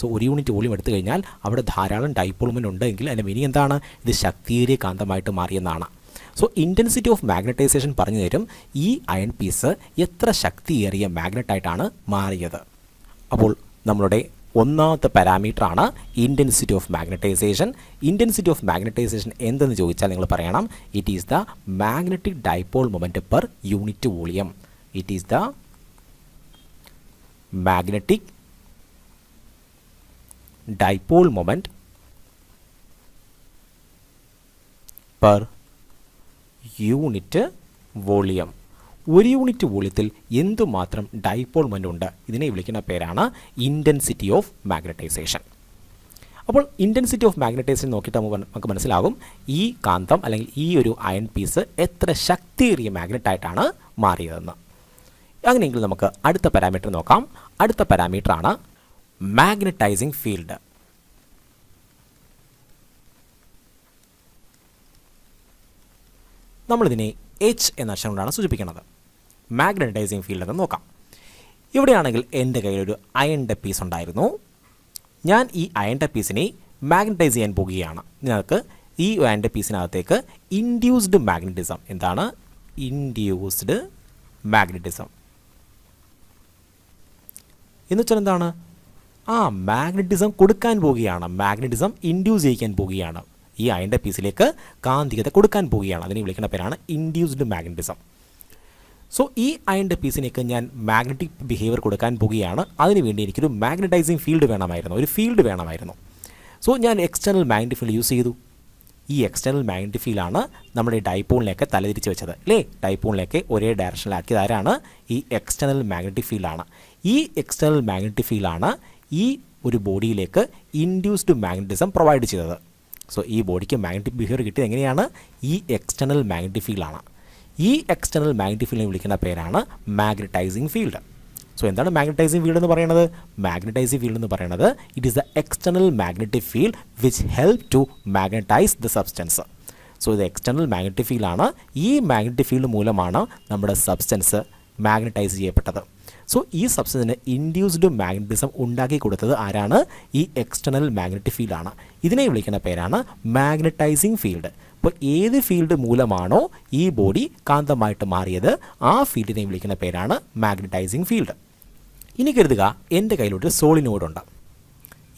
സോ ഒരു യൂണിറ്റ് വോളിയം എടുത്തു കഴിഞ്ഞാൽ അവിടെ ധാരാളം ഡൈപോൾ മൊമെൻ്റ് ഉണ്ടെങ്കിൽ അതിൻ്റെ മീനിങ് എന്താണ്? ഇത് ശക്തിയേറിയ കാന്തമായിട്ട് മാറിയെന്നാണ്. സോ ഇൻറ്റൻസിറ്റി ഓഫ് മാഗ്നറ്റൈസേഷൻ പറഞ്ഞു തരും ഈ അയൺ പീസ് എത്ര ശക്തിയേറിയ മാഗ്നറ്റായിട്ടാണ് മാറിയത്. അപ്പോൾ നമ്മളുടെ ഒന്നാമത്തെ പാരാമീറ്റർ ആണ് intensity of magnetisation. Intensity of magnetisation എന്തെന്ന് ചോദിച്ചാൽ നിങ്ങൾ പറയണം it is the magnetic dipole moment per unit volume. It is the magnetic dipole moment per unit volume. ഒരു യൂണിറ്റ് വോളിയത്തിൽ എന്തുമാത്രം ഡൈപോൾ മൊമെൻ്റ് ഉണ്ട്, ഇതിനെ വിളിക്കുന്ന പേരാണ് ഇൻറ്റൻസിറ്റി ഓഫ് മാഗ്നറ്റൈസേഷൻ. അപ്പോൾ ഇൻറ്റൻസിറ്റി ഓഫ് മാഗ്നറ്റൈസേഷൻ നോക്കിയിട്ട് നമുക്ക് മനസ്സിലാകും ഈ കാന്തം അല്ലെങ്കിൽ ഈ ഒരു അയൺ പീസ് എത്ര ശക്തിയേറിയ മാഗ്നറ്റായിട്ടാണ് മാറിയതെന്ന്. അങ്ങനെയെങ്കിൽ നമുക്ക് അടുത്ത പാരാമീറ്റർ നോക്കാം. അടുത്ത പാരാമീറ്റർ ആണ് മാഗ്നറ്റൈസിങ് ഫീൽഡ്. നമ്മളിതിനെ എച്ച് എന്ന അക്ഷരം കൊണ്ടാണ് സൂചിപ്പിക്കുന്നത്. മാഗ്നറ്റൈസിങ് ഫീൽഡ് എന്ന് നോക്കാം. ഇവിടെയാണെങ്കിൽ എൻ്റെ കയ്യിലൊരു അയണിൻ്റെ പീസ് ഉണ്ടായിരുന്നു. ഞാൻ ഈ അയണിൻ്റെ പീസിനെ മാഗ്നറ്റൈസ് ചെയ്യാൻ പോകുകയാണ്. നിങ്ങൾക്ക് ഈ അയണിൻ്റെ പീസിനകത്തേക്ക് ഇൻഡ്യൂസ്ഡ് മാഗ്നറ്റിസം, എന്താണ് ഇൻഡ്യൂസ്ഡ് മാഗ്നറ്റിസം എന്ന് വെച്ചാൽ എന്താണ്, മാഗ്നറ്റിസം കൊടുക്കാൻ പോവുകയാണ്, മാഗ്നറ്റിസം ഇൻഡ്യൂസ് ചെയ്യിക്കാൻ പോവുകയാണ്, ഈ അയണിൻ്റെ പീസിലേക്ക് കാന്തികത കൊടുക്കാൻ പോവുകയാണ്. അതിനെ വിളിക്കുന്ന പേരാണ് ഇൻഡ്യൂസ്ഡ് മാഗ്നറ്റിസം. സോ ഈ അയണിൻ്റെ പീസിലേക്ക് ഞാൻ മാഗ്നറ്റിക് ബിഹേവിയർ കൊടുക്കാൻ പോവുകയാണ്. അതിനുവേണ്ടി എനിക്കൊരു മാഗ്നറ്റൈസിങ് ഫീൽഡ് വേണമായിരുന്നു, ഒരു ഫീൽഡ് വേണമായിരുന്നു. സോ ഞാൻ എക്സ്റ്റേണൽ മാഗ്നറ്റിക് ഫീൽഡ് യൂസ് ചെയ്തു. ഈ എക്സ്റ്റേണൽ മാഗ്നറ്റിക് ഫീൽഡാണ് നമ്മുടെ ഡൈപോളിലേക്ക് തലതിരിച്ച് വെച്ചത് അല്ലേ. ഡൈപോളിലേക്ക് ഒരേ ഡയറക്ഷനിലാക്കിയത് ആരാണ്, ഈ എക്സ്റ്റേണൽ മാഗ്നറ്റിക് ഫീൽഡാണ്. ഈ എക്സ്റ്റേണൽ മാഗ്നറ്റിക് ഫീൽഡാണ് ഈ ഒരു ബോഡിയിലേക്ക് ഇൻഡ്യൂസ്ഡ് മാഗ്നറ്റിസം പ്രൊവൈഡ് ചെയ്തത്. സോ ഈ ബോഡിക്ക് മാഗ്നറ്റിക് ബിഹേവിയർ കിട്ടിയത് എങ്ങനെയാണ്, ഈ എക്സ്റ്റേണൽ മാഗ്നറ്റിക് ഫീൽഡാണ്. ഈ എക്സ്റ്റേണൽ മാഗ്നറ്റിക് ഫീൽഡിനെ വിളിക്കുന്ന പേരാണ് മാഗ്നറ്റൈസിങ് ഫീൽഡ്. സോ എന്താണ് മാഗ്നറ്റൈസിങ് ഫീൽഡ് എന്ന് പറയുന്നത്, മാഗ്നറ്റൈസിങ് ഫീൽഡ് എന്ന് പറയുന്നത് it is the external magnetic field which help to magnetise the substance. So ഇത് എക്സ്റ്റേണൽ മാഗ്നറ്റിക് ഫീൽഡാണ്. ഈ മാഗ്നറ്റിക് ഫീൽഡ് മൂലമാണ് നമ്മുടെ സബ്സ്റ്റൻസ് മാഗ്നറ്റൈസ് ചെയ്യപ്പെട്ടത്. സോ ഈ സബ്സ്റ്റൻസിന് ഇൻഡ്യൂസ്ഡ് മാഗ്നറ്റിസം ഉണ്ടാക്കി കൊടുത്തത് ആരാണ്, ഈ എക്സ്റ്റേണൽ മാഗ്നറ്റിക് ഫീൽഡാണ്. ഇതിനെ വിളിക്കുന്ന പേരാണ് മാഗ്നറ്റൈസിങ് ഫീൽഡ്. അപ്പോൾ ഏത് ഫീൽഡ് മൂലമാണോ ഈ ബോഡി കാന്തമായിട്ട് മാറിയത് ആ ഫീൽഡിനെ വിളിക്കുന്ന പേരാണ് മാഗ്നറ്റൈസിങ് ഫീൽഡ്. ഇനി കരുതുക എൻ്റെ കയ്യിലൊരു സോളിനോഡുണ്ട്.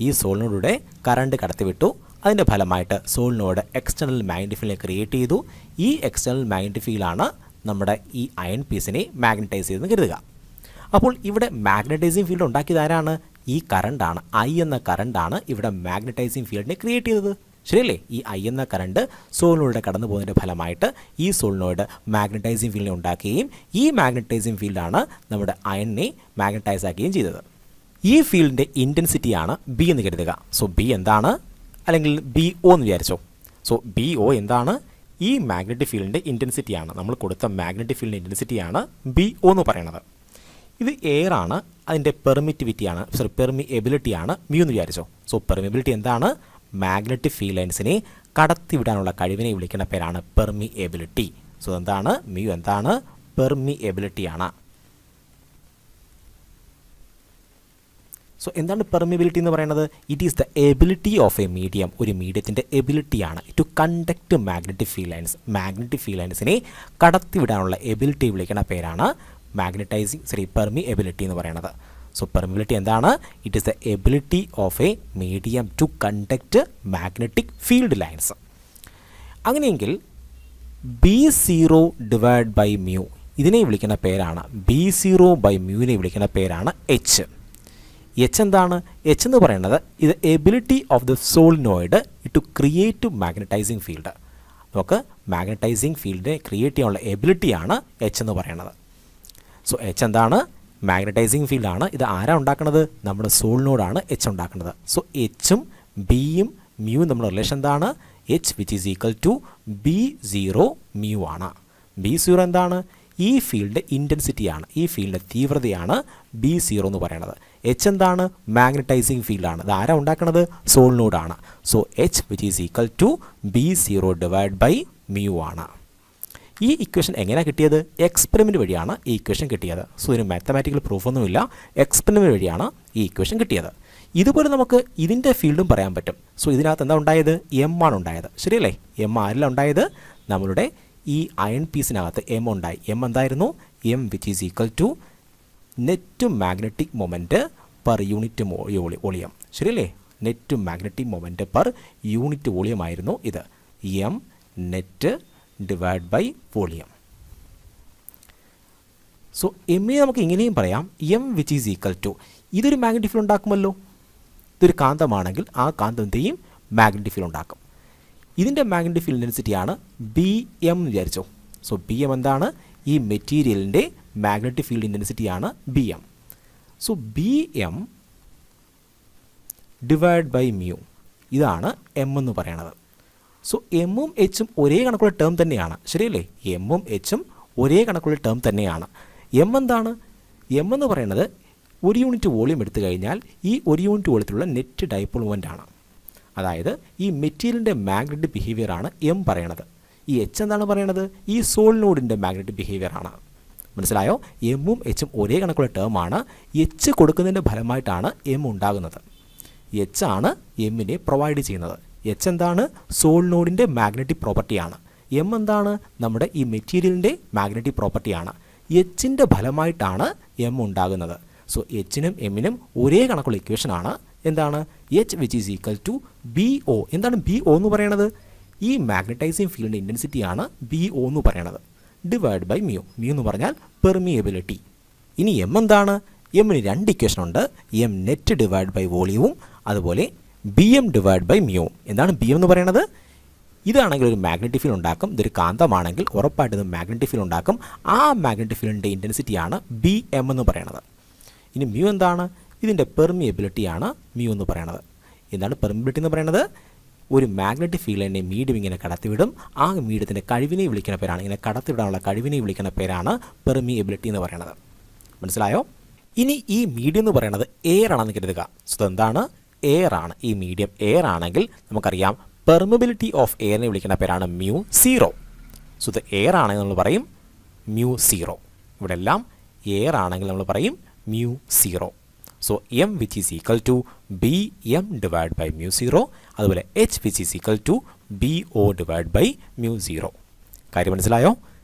ഈ സോളിനോഡിലൂടെ കറണ്ട് കടത്തിവിട്ടു. അതിൻ്റെ ഫലമായിട്ട് സോളിനോഡ് എക്സ്റ്റേണൽ മാഗ്നറ്റിക് ഫീൽഡിനെ ക്രിയേറ്റ് ചെയ്തു. ഈ എക്സ്റ്റേണൽ മാഗ്നറ്റിക് ഫീൽഡാണ് നമ്മുടെ ഈ അയൺ പീസിനെ മാഗ്നറ്റൈസ് ചെയ്തെന്ന് കരുതുക. അപ്പോൾ ഇവിടെ മാഗ്നറ്റൈസിങ് ഫീൽഡ് ഉണ്ടാക്കിയത് ആരാണ്, ഈ കറണ്ടാണ്. ഐ എന്ന കറണ്ടാണ് ഇവിടെ മാഗ്നറ്റൈസിങ് ഫീൽഡിനെ ക്രിയേറ്റ് ചെയ്തത്, ശരിയല്ലേ. ഈ ഐ എന്ന കറണ്ട് സോളിനോയിഡ് കടന്നു പോകുന്നതിൻ്റെ ഫലമായിട്ട് ഈ സോളിനോയിഡ് മാഗ്നറ്റൈസിങ് ഫീൽഡിനെ ഉണ്ടാക്കുകയും ഈ മാഗ്നറ്റൈസിങ് ഫീൽഡാണ് നമ്മുടെ അയണിനെ മാഗ്നറ്റൈസ് ആക്കുകയും ചെയ്തത്. ഈ ഫീൽഡിൻ്റെ ഇൻറ്റൻസിറ്റിയാണ് ബി എന്ന് കരുതുക. സോ ബി എന്താണ്, അല്ലെങ്കിൽ ബി ഒ എന്ന് വിചാരിച്ചോ. സോ ബി ഒ എന്താണ്, ഈ മാഗ്നറ്റിക് ഫീൽഡിൻ്റെ ഇൻറ്റൻസിറ്റിയാണ്. നമ്മൾ കൊടുത്ത മാഗ്നറ്റിക് ഫീൽഡിൻ്റെ ഇൻറ്റൻസിറ്റിയാണ് ബി ഒ എന്ന് പറയുന്നത്. ഇത് എയർ ആണ്, അതിൻ്റെ പെർമിയബിലിറ്റിയാണ് മ്യൂ എന്ന് വിചാരിച്ചോ. സോ പെർമിയബിലിറ്റി എന്താണ്, മാഗ്നറ്റിക് ഫീൽഡ് ലൈൻസിനെ കടത്തിവിടാനുള്ള കഴിവിനെ വിളിക്കുന്ന പേരാണ് പെർമിയബിലിറ്റി. സോ എന്താണ് മ്യൂ, എന്താണ് പെർമിയബിലിറ്റിയാണ്. സോ എന്താണ് പെർമിയബിലിറ്റി എന്ന് പറയുന്നത്, it is the ability of a medium. ഒരു മീഡിയത്തിൻ്റെ എബിലിറ്റിയാണ് to conduct magnetic field lines. Magnetic field ലൈൻസിനെ കടത്തിവിടാനുള്ള എബിലിറ്റി വിളിക്കുന്ന പേരാണ് പെർമിയബിലിറ്റി എന്ന് പറയുന്നത്. സോ പെർമിയബിലിറ്റി എന്താണ്, it is the ability of a medium to conduct magnetic field lines. അങ്ങനെയെങ്കിൽ B0/μ ഇതിനെ വിളിക്കുന്ന പേരാണ്, B0/μവിനെ വിളിക്കുന്ന പേരാണ് എച്ച്. എച്ച് എന്താണ്, എച്ച് എന്ന് പറയുന്നത് ഇത് ability of the solenoid to create magnetising field. നമുക്ക് മാഗ്നറ്റൈസിങ് ഫീൽഡിനെ ക്രിയേറ്റ് ചെയ്യാനുള്ള എബിലിറ്റിയാണ് എച്ച് എന്ന് പറയുന്നത്. സോ എച്ച് എന്താണ്, മാഗ്നറ്റൈസിങ് ഫീൽഡാണ്. ഇത് ആരാ ഉണ്ടാക്കുന്നത്, നമ്മുടെ സോളിനോടാണ് എച്ച് ഉണ്ടാക്കുന്നത്. സോ എച്ചും ബിയും മ്യൂവും നമ്മുടെ റിലേഷൻ എന്താണ്, H which is equal to B0μ ആണ്. B0 എന്താണ്, ഈ ഫീൽഡ് ഇൻറ്റൻസിറ്റിയാണ്, ഈ ഫീൽഡിൻ്റെ തീവ്രതയാണ് B0 എന്ന് പറയുന്നത്. എച്ച് എന്താണ്, മാഗ്നറ്റൈസിങ് ഫീൽഡാണ്. ഇത് ആരാ ഉണ്ടാക്കുന്നത്, സോളിനോടാണ്. So H which is equal to B0/μ ആണ്. ഈ ഇക്വേഷൻ എങ്ങനെയാണ് കിട്ടിയത്, എക്സ്പെരിമെൻറ്റ് വഴിയാണ് ഈ ഇക്വേഷൻ കിട്ടിയത്. സോ ഇതിന് മാത്തമാറ്റിക്കൽ പ്രൂഫൊന്നുമില്ല, എക്സ്പെരിമെൻറ്റ് വഴിയാണ് ഈ ഇക്വേഷൻ കിട്ടിയത്. ഇതുപോലെ നമുക്ക് ഇതിൻ്റെ ഫീൽഡും പറയാൻ പറ്റും. സോ ഇതിനകത്ത് എന്താ ഉണ്ടായത്, എം ആണ് ഉണ്ടായത്, ശരിയല്ലേ. എം ആരിലാണ് ഉണ്ടായത്, നമ്മളുടെ ഈ അയൺ പീസിനകത്ത് എം ഉണ്ടായി. എം എന്തായിരുന്നു, M which is equal to net magnetic moment per unit volume. ശരിയല്ലേ? Net magnetic moment per unit volume ആയിരുന്നു ഇത്. M net divide by volume. So എമ്മിനെ നമുക്ക് ഇങ്ങനെയും പറയാം, M which is equal to, ഇതൊരു മാഗ്നറ്റിക് ഫീൽഡ് ഉണ്ടാക്കുമല്ലോ. ഇതൊരു കാന്തമാണെങ്കിൽ ആ കാന്തം എന്ത് ചെയ്യും? മാഗ്നറ്റിക് ഫീൽഡ് ഉണ്ടാക്കും. ഇതിൻ്റെ മാഗ്നറ്റിക് ഫീൽഡ് ഇൻറ്റൻസിറ്റിയാണ് ബി എം എന്ന് വിചാരിച്ചോ. സോ ബി എം എന്താണ്? ഈ മെറ്റീരിയലിൻ്റെ മാഗ്നറ്റിക് ഫീൽഡ് ഇൻറ്റൻസിറ്റിയാണ് B M. So B M divide by mu, ഇതാണ് എം എന്ന് പറയണത്. സോ എമ്മും എച്ചും ഒരേ കണക്കുള്ള ടേം തന്നെയാണ്. ശരിയല്ലേ? എമ്മും എച്ചും ഒരേ കണക്കുള്ള ടേം തന്നെയാണ്. എം എന്താണ്? എം എന്ന് പറയുന്നത് ഒരു യൂണിറ്റ് വോളിയം എടുത്തു കഴിഞ്ഞാൽ ഈ ഒരു യൂണിറ്റ് വോളിയത്തിലുള്ള നെറ്റ് ഡൈപോൾ മൊമെൻ്റ് ആണ്. അതായത് ഈ മെറ്റീരിയലിൻ്റെ മാഗ്നറ്റിക് ബിഹേവിയർ ആണ് എം പറയണത്. ഈ എച്ച് എന്താണ് പറയണത്? ഈ സോളിനോഡിൻ്റെ മാഗ്നറ്റിക് ബിഹേവിയർ ആണ്. മനസ്സിലായോ? എമ്മും എച്ചും ഒരേ കണക്കുള്ള ടേമാണ്. എച്ച് കൊടുക്കുന്നതിൻ്റെ ഫലമായിട്ടാണ് എം ഉണ്ടാകുന്നത്. എച്ച് ആണ് എമ്മിനെ പ്രൊവൈഡ് ചെയ്യുന്നത്. എച്ച് എന്താണ്? സോളിനോഡിൻ്റെ മാഗ്നറ്റിക് പ്രോപ്പർട്ടിയാണ്. എം എന്താണ്? നമ്മുടെ ഈ മെറ്റീരിയലിൻ്റെ മാഗ്നറ്റിക് പ്രോപ്പർട്ടിയാണ്. എച്ചിൻ്റെ ഫലമായിട്ടാണ് എം ഉണ്ടാകുന്നത്. സോ എച്ചിനും എമ്മിനും ഒരേ കണക്കുള്ള ഇക്വേഷനാണ്. എന്താണ്? H which is equal to B O. എന്താണ് ബി ഒ എന്ന് പറയണത്? ഈ മാഗ്നറ്റൈസിങ് ഫീൽഡിൻ്റെ ഇൻറ്റൻസിറ്റിയാണ് ബി ഒ എന്ന് പറയണത്. Divide by mu. മ്യൂ എന്ന് പറഞ്ഞാൽ പെർമിയബിലിറ്റി. ഇനി എം എന്താണ്? എമ്മിന് രണ്ട് ഇക്വേഷൻ ഉണ്ട്. എം നെറ്റ് ഡിവൈഡ് ബൈ വോളിയവും അതുപോലെ B M divide by mu. എന്താണ് ബി എം എന്ന് പറയണത്? ഇതാണെങ്കിൽ ഒരു മാഗ്നറ്റിക് ഫീൽഡ് ഉണ്ടാക്കും. ഇതൊരു കാന്തമാണെങ്കിൽ ഉറപ്പായിട്ട് ഇത് മാഗ്നറ്റിക് ഫീൽഡ് ഉണ്ടാക്കും. ആ മാഗ്നറ്റിക് ഫീൽഡിൻ്റെ ഇൻറ്റൻസിറ്റിയാണ് ബി എം എന്ന് പറയണത്. ഇനി മ്യൂ എന്താണ്? ഇതിൻ്റെ പെർമിയബിലിറ്റിയാണ് മ്യൂ എന്ന് പറയണത്. എന്താണ് പെർമിയബിലിറ്റി എന്ന് പറയുന്നത്? ഒരു മാഗ്നറ്റിക് ഫീൽഡിനെ മീഡിയം ഇങ്ങനെ കടത്തിവിടും. ആ മീഡിയത്തിൻ്റെ കഴിവിനെ വിളിക്കുന്ന പേരാണ്, ഇങ്ങനെ കടത്തിവിടാനുള്ള കഴിവിനെ വിളിക്കുന്ന പേരാണ് പെർമിയബിലിറ്റി എന്ന് പറയുന്നത്. മനസ്സിലായോ? ഇനി ഈ മീഡിയം എന്ന് പറയുന്നത് എയർ ആണെന്ന് കരുതുക. സോ എന്താണ്? എയർ ആണ്. ഈ മീഡിയം എയർ ആണെങ്കിൽ നമുക്കറിയാം പെർമിബിലിറ്റി ഓഫ് എയറിനെ വിളിക്കുന്ന പേരാണ് മ്യൂ സീറോ. സോ ഇത് എയർ ആണെങ്കിൽ നമ്മൾ പറയും മ്യൂ സീറോ. ഇവിടെ എല്ലാം എയർ ആണെങ്കിൽ നമ്മൾ പറയും mu zero. So M which is equal to B M divide by mu zero. അതുപോലെ H which is equal to B O divide by mu zero. കാര്യം മനസ്സിലായോ?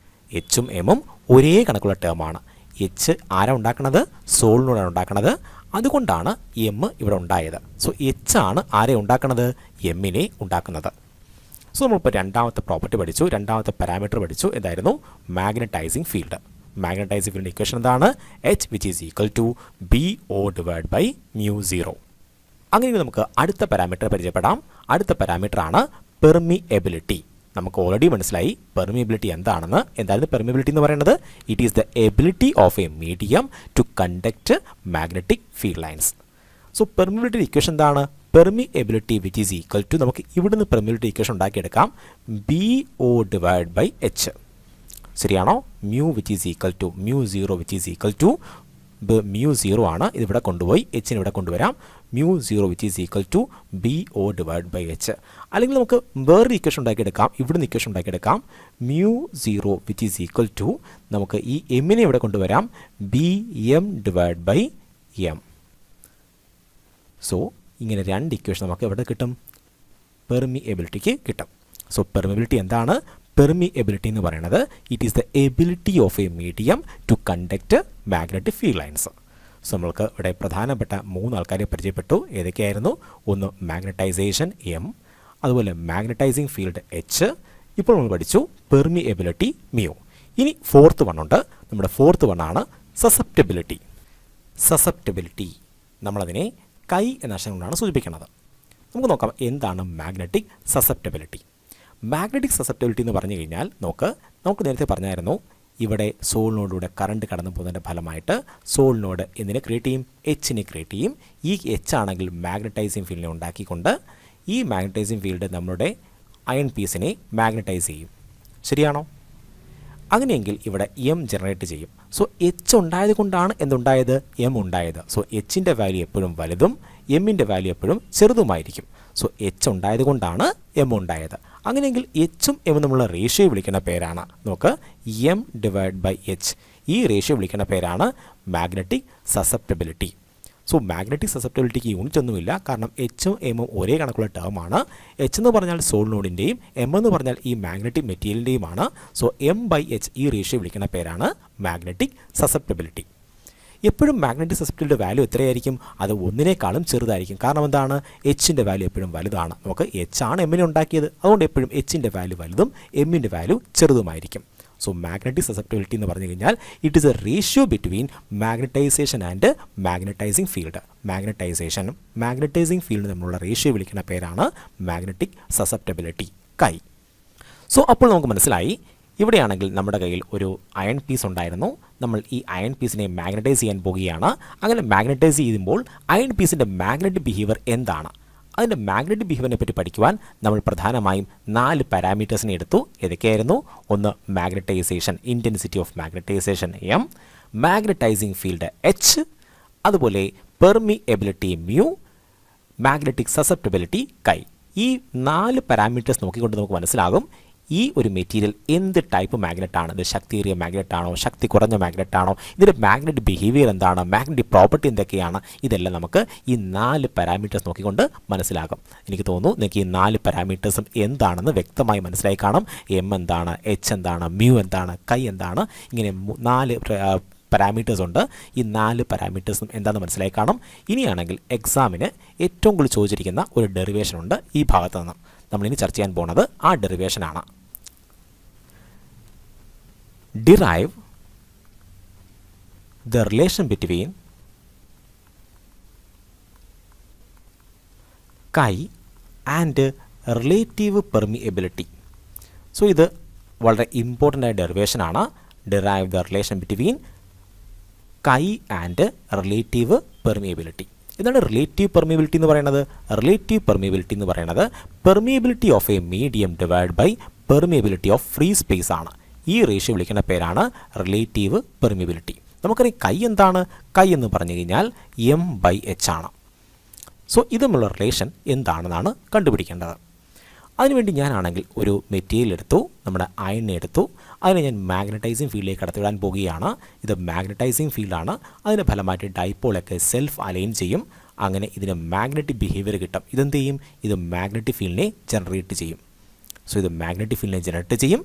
എച്ചും എമ്മും ഒരേ കണക്കുള്ള ടേമാണ്. എച്ച് ആരാ ഉണ്ടാക്കണത്? സോളിനോടാണ് ഉണ്ടാക്കണത്. അതുകൊണ്ടാണ് എം ഇവിടെ ഉണ്ടായത്. സോ എച്ച് ആണ് ആരെ ഉണ്ടാക്കുന്നത്? എമ്മിനെ ഉണ്ടാക്കുന്നത്. സോ നമ്മളിപ്പോൾ രണ്ടാമത്തെ പ്രോപ്പർട്ടി പഠിച്ചു, രണ്ടാമത്തെ പാരാമീറ്റർ പഠിച്ചു. എന്തായിരുന്നു? Magnetising field. Magnetising field equation എന്താണ്? H which is equal to B O divide by mu zero. അങ്ങനെ നമുക്ക് അടുത്ത പാരാമീറ്റർ പരിചയപ്പെടാം. അടുത്ത പാരാമീറ്റർ ആണ് പെർമിയബിലിറ്റി. നമുക്ക് ഓൾറെഡി മനസ്സിലായി പെർമിയബിലിറ്റി എന്താണെന്ന്. എന്തായിരുന്നു പെർമിയബിലിറ്റി എന്ന് പറയുന്നത്? It is the ability of a medium to conduct magnetic field lines. So permeability equation എന്താണ്? Permeability which is equal to, നമുക്ക് ഇവിടുന്ന് പെർമിയബിലിറ്റി ഇക്വേഷൻ ഉണ്ടാക്കിയെടുക്കാം, B O divide by H. ശരിയാണോ? Mu which is equal to mu zero which is equal to mu zero ആണ്. ഇതിവിടെ കൊണ്ടുപോയി എച്ചിന് ഇവിടെ കൊണ്ടുവരാം. Mu zero which is equal to B O divide by H. അല്ലെങ്കിൽ നമുക്ക് വേറൊരു ഇക്വേഷൻ ഉണ്ടാക്കിയെടുക്കാം. ഇവിടുന്ന് ഇക്വേഷൻ ഉണ്ടാക്കിയെടുക്കാം. Mu zero which is equal to, നമുക്ക് ഈ എമ്മിനെ ഇവിടെ കൊണ്ടുവരാം, B M divide by M. So ഇങ്ങനെ രണ്ട് ഇക്വേഷൻ നമുക്ക് എവിടെ കിട്ടും? പെർമിയബിലിറ്റിക്ക് കിട്ടും. സോ പെർമിയബിലിറ്റി എന്താണ്? പെർമിയബിലിറ്റി എന്ന് പറയുന്നത് it is the ability of a medium to conduct magnetic field lines. So നമ്മൾക്ക് ഇവിടെ പ്രധാനപ്പെട്ട മൂന്ന് ആൾക്കാരെ പരിചയപ്പെട്ടു. ഏതൊക്കെയായിരുന്നു? ഒന്ന് മാഗ്നറ്റൈസേഷൻ എം, അതുപോലെ മാഗ്നറ്റൈസിങ് ഫീൽഡ് എച്ച്. ഇപ്പോൾ നമ്മൾ പഠിച്ചു പെർമിയബിലിറ്റി മ്യൂ. ഇനി ഫോർത്ത് വൺ ഉണ്ട്. നമ്മുടെ ഫോർത്ത് വൺ ആണ് സസെപ്റ്റബിലിറ്റി. സസെപ്റ്റബിലിറ്റി നമ്മളതിനെ കൈ എന്ന അക്ഷരം കൊണ്ടാണ് സൂചിപ്പിക്കുന്നത്. നമുക്ക് നോക്കാം എന്താണ് മാഗ്നറ്റിക് സസെപ്റ്റബിലിറ്റി. മാഗ്നറ്റിക് സസെപ്റ്റബിലിറ്റി എന്ന് പറഞ്ഞു കഴിഞ്ഞാൽ നമുക്ക് നേരത്തെ പറഞ്ഞായിരുന്നു, ഇവിടെ സോളിനോടിലൂടെ കറണ്ട് കടന്നു പോകുന്നതിൻ്റെ ഫലമായിട്ട് സോളിനോട് എന്തിനെ ക്രിയേറ്റ് ചെയ്യും? എച്ചിനെ ക്രിയേറ്റ് ചെയ്യും. ഈ എച്ച് ആണെങ്കിൽ മാഗ്നറ്റൈസിങ് ഫീൽഡിനെ ഉണ്ടാക്കിക്കൊണ്ട് ഈ മാഗ്നറ്റൈസിങ് ഫീൽഡ് നമ്മുടെ അയൺ പീസിനെ മാഗ്നറ്റൈസ് ചെയ്യും. ശരിയാണോ? അങ്ങനെയെങ്കിൽ ഇവിടെ എം ജനറേറ്റ് ചെയ്യും. സോ എച്ച് ഉണ്ടായത് കൊണ്ടാണ് എന്തുണ്ടായത്? എം ഉണ്ടായത്. സോ എച്ചിൻ്റെ വാല്യൂ എപ്പോഴും വലുതും എമ്മിൻ്റെ വാല്യൂ എപ്പോഴും ചെറുതുമായിരിക്കും. സോ എച്ച് ഉണ്ടായത് കൊണ്ടാണ് എം ഉണ്ടായത്. അങ്ങനെയെങ്കിൽ എച്ചും എമ്മും തമ്മിലുള്ള റേഷ്യോ വിളിക്കുന്ന പേരാണ് നമുക്ക് എം ഡിവൈഡ് ബൈ എച്ച്. ഈ റേഷ്യോ വിളിക്കുന്ന പേരാണ് മാഗ്നറ്റിക് സസെപ്റ്റബിലിറ്റി. സോ മാഗ്നറ്റിക് സസെപ്റ്റബിലിറ്റിക്ക് യൂണിറ്റ് ഒന്നുമില്ല, കാരണം എച്ചും എമ്മും ഒരേ കണക്കുള്ള ടേമാണ്. എച്ച് എന്ന് പറഞ്ഞാൽ സോളിനോഡിൻ്റെയും എം എന്ന് പറഞ്ഞാൽ ഈ മാഗ്നറ്റിക് മെറ്റീരിയലിൻ്റെയുമാണ്. സോ എം ബൈ എച്ച് ഈ റേഷ്യോ വിളിക്കുന്ന പേരാണ് മാഗ്നറ്റിക് സസെപ്റ്റബിലിറ്റി. എപ്പോഴും മാഗ്നറ്റിക് സസെപ്റ്റിബിലിറ്റിയുടെ വാല്യൂ എത്രയായിരിക്കും? അത് ഒന്നിനേക്കാളും ചെറുതായിരിക്കും. കാരണം എന്താണ്? എച്ചിൻ്റെ വാല്യൂ എപ്പോഴും വലുതാണ്. നമുക്ക് എച്ച് ആണ് എമ്മിനെ ഉണ്ടാക്കിയത്, അതുകൊണ്ട് എപ്പോഴും എച്ചിൻ്റെ വാല്യൂ വലുതും എമ്മിൻ്റെ വാല്യൂ ചെറുതുമായിരിക്കും. സോ മാഗ്നറ്റിക് സസെപ്റ്റിബിലിറ്റി എന്ന് പറഞ്ഞു കഴിഞ്ഞാൽ it is a ratio between magnetisation and magnetising field. മാഗ്നറ്റൈസേഷനും മാഗ്നറ്റൈസിങ് ഫീൽഡ് തമ്മിലുള്ള റേഷ്യോ വിളിക്കുന്ന പേരാണ് മാഗ്നറ്റിക് സസെപ്റ്റിബിലിറ്റി കൈ. സോ അപ്പോൾ നമുക്ക് മനസ്സിലായി, ഇവിടെയാണെങ്കിൽ നമ്മുടെ കയ്യിൽ ഒരു അയൺ പീസ് ഉണ്ടായിരുന്നു. നമ്മൾ ഈ അയൺ പീസിനെ മാഗ്നറ്റൈസ് ചെയ്യാൻ പോകുകയാണ്. അങ്ങനെ മാഗ്നറ്റൈസ് ചെയ്യുമ്പോൾ അയൺ പീസിൻ്റെ മാഗ്നറ്റിക് ബിഹേവിയർ എന്താണ്? അതിൻ്റെ മാഗ്നറ്റിക് ബിഹേവിയറിനെ പറ്റി പഠിക്കുവാൻ നമ്മൾ പ്രധാനമായും 4 പാരാമീറ്റേഴ്സിനെ എടുത്തു. ഏതൊക്കെയായിരുന്നു? ഒന്ന് magnetisation, intensity of magnetisation M, magnetizing field H, അതുപോലെ പെർമിയബിലിറ്റി മ്യൂ, മാഗ്നറ്റിക് സസെപ്റ്റിബിലിറ്റി കൈ. ഈ 4 പാരാമീറ്റേഴ്സ് നോക്കിക്കൊണ്ട് നമുക്ക് മനസ്സിലാകും ഈ ഒരു മെറ്റീരിയൽ എന്ത് ടൈപ്പ് മാഗ്നറ്റാണ്. ഇത് ശക്തിയേറിയ മാഗ്നറ്റാണോ, ശക്തി കുറഞ്ഞ മാഗ്നറ്റാണോ, ഇതിൻ്റെ മാഗ്നറ്റിക് ബിഹേവിയർ എന്താണ്, മാഗ്നറ്റിക് പ്രോപ്പർട്ടി എന്തൊക്കെയാണ്, ഇതെല്ലാം നമുക്ക് ഈ 4 പാരാമീറ്റേഴ്സ് നോക്കിക്കൊണ്ട് മനസ്സിലാകും. എനിക്ക് തോന്നുന്നു നിങ്ങൾക്ക് ഈ 4 പാരാമീറ്റേഴ്സും എന്താണെന്ന് വ്യക്തമായി മനസ്സിലായി കാണും. എം എന്താണ്, എച്ച് എന്താണ്, മ്യൂ എന്താണ്, കൈ എന്താണ്, ഇങ്ങനെ 4 പാരാമീറ്റേഴ്സ് ഉണ്ട്. ഈ 4 പാരാമീറ്റേഴ്സും എന്താണെന്ന് മനസ്സിലായി കാണും. ഇനിയാണെങ്കിൽ എക്സാമിന് ഏറ്റവും കൂടുതൽ ചോദിച്ചിരിക്കുന്ന ഒരു ഡെറിവേഷൻ ഉണ്ട് ഈ ഭാഗത്ത് നിന്ന്. നമ്മളിനി ചർച്ച ചെയ്യാൻ പോകുന്നത് ആ ഡെറിവേഷനാണ്. Derive the relation between chi and relative permeability. So ഇത് വളരെ ഇമ്പോർട്ടൻ്റ് ആയ ഡെറിവേഷനാണ്. Derive the relation between chi and relative permeability. ഇതാണ് റിലേറ്റീവ് പെർമിയബിലിറ്റി എന്ന് പറയുന്നത്. റിലേറ്റീവ് പെർമിയബിലിറ്റി എന്ന് പറയുന്നത് permeability of a medium divide by permeability of free space ആണ്. ഈ റേഷ്യോ വിളിക്കുന്ന പേരാണ് റിലേറ്റീവ് പെർമിയബിലിറ്റി. നമുക്കറിയാം കൈ എന്താണ്? കൈ എന്ന് പറഞ്ഞു കഴിഞ്ഞാൽ എം ബൈ എച്ച് ആണ്. സോ ഇതുമുള്ള റിലേഷൻ എന്താണെന്നാണ് കണ്ടുപിടിക്കേണ്ടത്. അതിനുവേണ്ടി ഞാനാണെങ്കിൽ ഒരു മെറ്റീരിയൽ എടുത്തു, നമ്മുടെ അയണിനെ എടുത്തു, അതിനെ ഞാൻ മാഗ്നറ്റൈസിങ് ഫീൽഡിലേക്ക് കടത്തിവിടാൻ പോകുകയാണ്. ഇത് മാഗ്നറ്റൈസിങ് ഫീൽഡാണ്. അതിൻ്റെ ഫലമായിട്ട് ഡൈപോളൊക്കെ സെൽഫ് അലൈൻ ചെയ്യും. അങ്ങനെ ഇതിന് മാഗ്നറ്റിക് ബിഹേവിയർ കിട്ടും. ഇതെന്ത് ചെയ്യും? ഇത് മാഗ്നറ്റിക് ഫീൽഡിനെ ജനറേറ്റ് ചെയ്യും. സോ ഇത് മാഗ്നറ്റിക് ഫീൽഡിനെ ജനറേറ്റ് ചെയ്യും.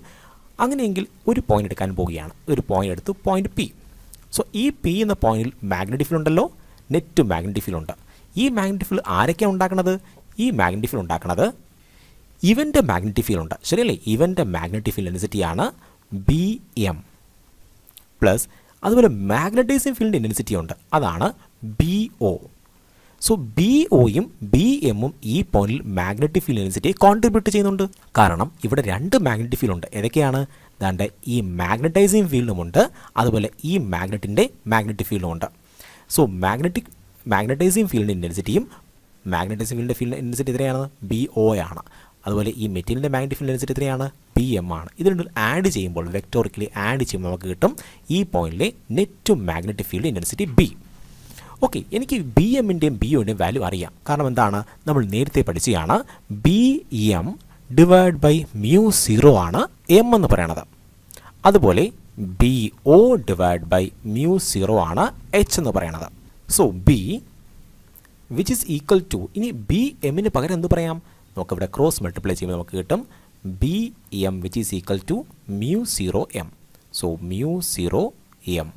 അങ്ങനെയെങ്കിൽ ഒരു പോയിന്റ് എടുക്കാൻ പോവുകയാണ്. ഒരു പോയിന്റ് എടുത്തു, പോയിന്റ് പി. സോ ഈ പി എന്ന പോയിന്റിൽ മാഗ്നറ്റിക് ഫീൽഡ് ഉണ്ടല്ലോ, നെറ്റ് മാഗ്നറ്റിക് ഫീൽഡ് ഉണ്ട്. ഈ മാഗ്നറ്റിക് ഫീൽഡ് ആരൊക്കെയാണ് ഉണ്ടാക്കുന്നത്? ഈ മാഗ്നറ്റിക് ഫീൽഡ് ഉണ്ടാക്കുന്നത് ഇവൻ്റെ മാഗ്നറ്റിക് ഫീൽഡ് ഉണ്ട്, ശരിയല്ലേ? ഇവൻ്റെ മാഗ്നറ്റിക് ഫീൽഡ് ഇൻറ്റൻസിറ്റിയാണ് ബി എം പ്ലസ് അതുപോലെ മാഗ്നറ്റൈസിങ് ഫീൽഡ് ഇൻറ്റൻസിറ്റി ഉണ്ട്, അതാണ് ബി ഒ. സോ ബി ഒയും ബി എമ്മും ഈ പോയിന്റിൽ മാഗ്നറ്റിക് ഫീൽഡ് ഇൻറ്റൻസിറ്റിയെ കോൺട്രിബ്യൂട്ട് ചെയ്യുന്നുണ്ട്. കാരണം ഇവിടെ 2 മാഗ്നറ്റിക് ഫീൽഡ് ഉണ്ട്. ഏതൊക്കെയാണ്? ദാണ്ട് ഈ മാഗ്നറ്റൈസിങ് ഫീൽഡുമുണ്ട്, അതുപോലെ ഈ മാഗ്നറ്റിൻ്റെ മാഗ്നറ്റിക് ഫീൽഡും ഉണ്ട്. സോ മാഗ്നറ്റൈസിങ് ഫീൽഡ് ഇൻറ്റൻസിറ്റിയും മാഗ്നറ്റൈസിങ് ഫീൽഡ് ഇൻറ്റൻസിറ്റി എത്രയാണ്? ബി ഒ ആണ്. അതുപോലെ ഈ മെറ്റീരിയലിൻ്റെ മാഗ്നറ്റിക് ഫീൽഡ് ഇൻറ്റൻസിറ്റി എത്രയാണ്? ബി എം ആണ്. ഇത് രണ്ടും ആഡ് ചെയ്യുമ്പോൾ, വെക്ടോറിക്കലി ആഡ് ചെയ്യുമ്പോൾ നമുക്ക് കിട്ടും ഈ പോയിന്റിലെ net magnetic field intensity B. Okay, എനിക്ക് ബി എമ്മിൻ്റെയും ബി ഒൻ്റെയും വാല്യൂ അറിയാം. കാരണം എന്താണ്? നമ്മൾ നേരത്തെ പഠിച്ചതാണ് B M divide by mu 0 ആണ് എം എന്ന് പറയണത്. അതുപോലെ B O divide by mu 0 ആണ് എച്ച് എന്ന് പറയണത്. So B which is equal to, ഇനി ബി എമ്മിന് പകരം എന്ത് പറയാം? നമുക്കിവിടെ ക്രോസ് മൾട്ടിപ്ലൈ ചെയ്യുമ്പോൾ നമുക്ക് കിട്ടും B M which is equal to mu 0 M. So mu 0 M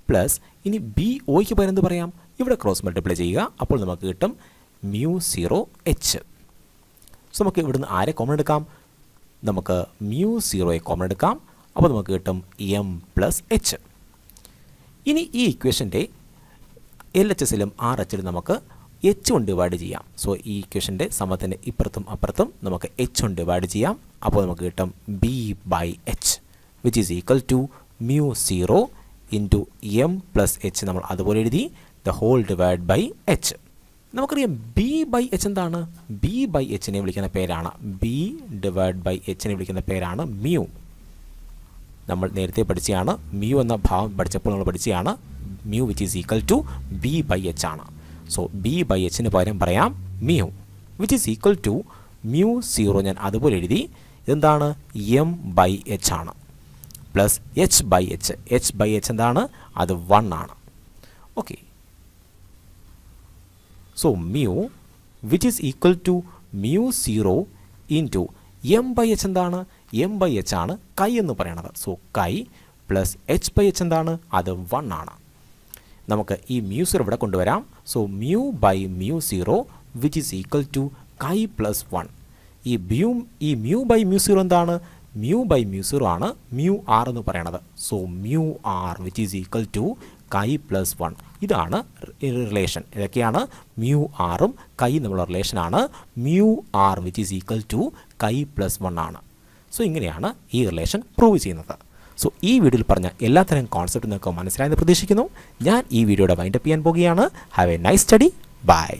plus ഇനി ബി ഒയ്ക്ക് പകരം എന്ത് പറയാം? ഇവിടെ ക്രോസ് മൾട്ടിപ്ലൈ ചെയ്യുക, അപ്പോൾ നമുക്ക് കിട്ടും മ്യൂ 0 എച്ച്. സോ നമുക്ക് ഇവിടുന്ന് ആരെ കോമൺ എടുക്കാം? നമുക്ക് മ്യൂ 0യെ കോമൺ എടുക്കാം, അപ്പോൾ നമുക്ക് കിട്ടും എം പ്ലസ് എച്ച്. ഇനി ഈ ഇക്വേഷൻ്റെ എൽ എച്ച് എസിലും ആർ എച്ചിലും നമുക്ക് എച്ച് കൊണ്ട് ഡിവൈഡ് ചെയ്യാം. സോ ഈ ഇക്വേഷൻ്റെ സമത്തിൻ്റെ ഇപ്പുറത്തും അപ്പുറത്തും നമുക്ക് എച്ച് കൊണ്ട് ഡിവൈഡ് ചെയ്യാം, അപ്പോൾ നമുക്ക് കിട്ടും B by H which is equal to mu 0 into M plus H. നമ്മൾ അതുപോലെ എഴുതി the whole divide by H. നമുക്കറിയാം ബി ബൈ എച്ച് എന്താണ്? ബി ബൈ എച്ചിനെ വിളിക്കുന്ന പേരാണ്, ബി ഡിവൈഡ് ബൈ എച്ചിനെ വിളിക്കുന്ന പേരാണ് മ്യൂ. നമ്മൾ നേരത്തെ പഠിച്ചതാണ്, മ്യൂ എന്ന ഭാവം പഠിച്ചപ്പോൾ നമ്മൾ പഠിച്ചതാണ് mu which is equal to B by H ആണ്. സോ ബി ബൈ എച്ചിന് പകരം പറയാം mu which is equal to mu 0 ഞാൻ അതുപോലെ എഴുതി. ഇതെന്താണ്? എം ബൈ എച്ച് ആണ് plus H by H. H by H എന്താണ്? അത് 1 ആണ്. Okay, so mu which is equal to mu 0 into M by H എന്താണ്? എം ബൈ എച്ച് ആണ് കൈ എന്ന് പറയണത്. സോ കൈ പ്ലസ് എച്ച് ബൈ എച്ച് എന്താണ്? അത് 1 ആണ്. നമുക്ക് ഈ മ്യൂ 0 ഇവിടെ കൊണ്ടുവരാം. So mu by mu 0 which is equal to chi plus 1. ഈ മ്യൂ ബൈ മ്യൂ 0 എന്താണ്? മ്യൂ ബൈ മ്യൂ 0 ആണ് മ്യൂ ആർ എന്ന് പറയണത്. So mu R which is equal to chi plus 1. ഇതാണ് റിലേഷൻ. ഇതൊക്കെയാണ് മ്യൂ ആറും കൈ തമ്മിലുള്ള റിലേഷനാണ്. Mu R which is equal to chi plus 1 ആണ്. സോ ഇങ്ങനെയാണ് ഈ റിലേഷൻ പ്രൂവ് ചെയ്യുന്നത്. സോ ഈ വീഡിയോയിൽ പറഞ്ഞ എല്ലാത്തരം കോൺസെപ്റ്റ് നിങ്ങൾക്ക് മനസ്സിലായെന്ന് പ്രതീക്ഷിക്കുന്നു. ഞാൻ ഈ വീഡിയോയുടെ വൈൻഡപ്പ് ചെയ്യാൻ പോകുകയാണ്. Have a nice study. By.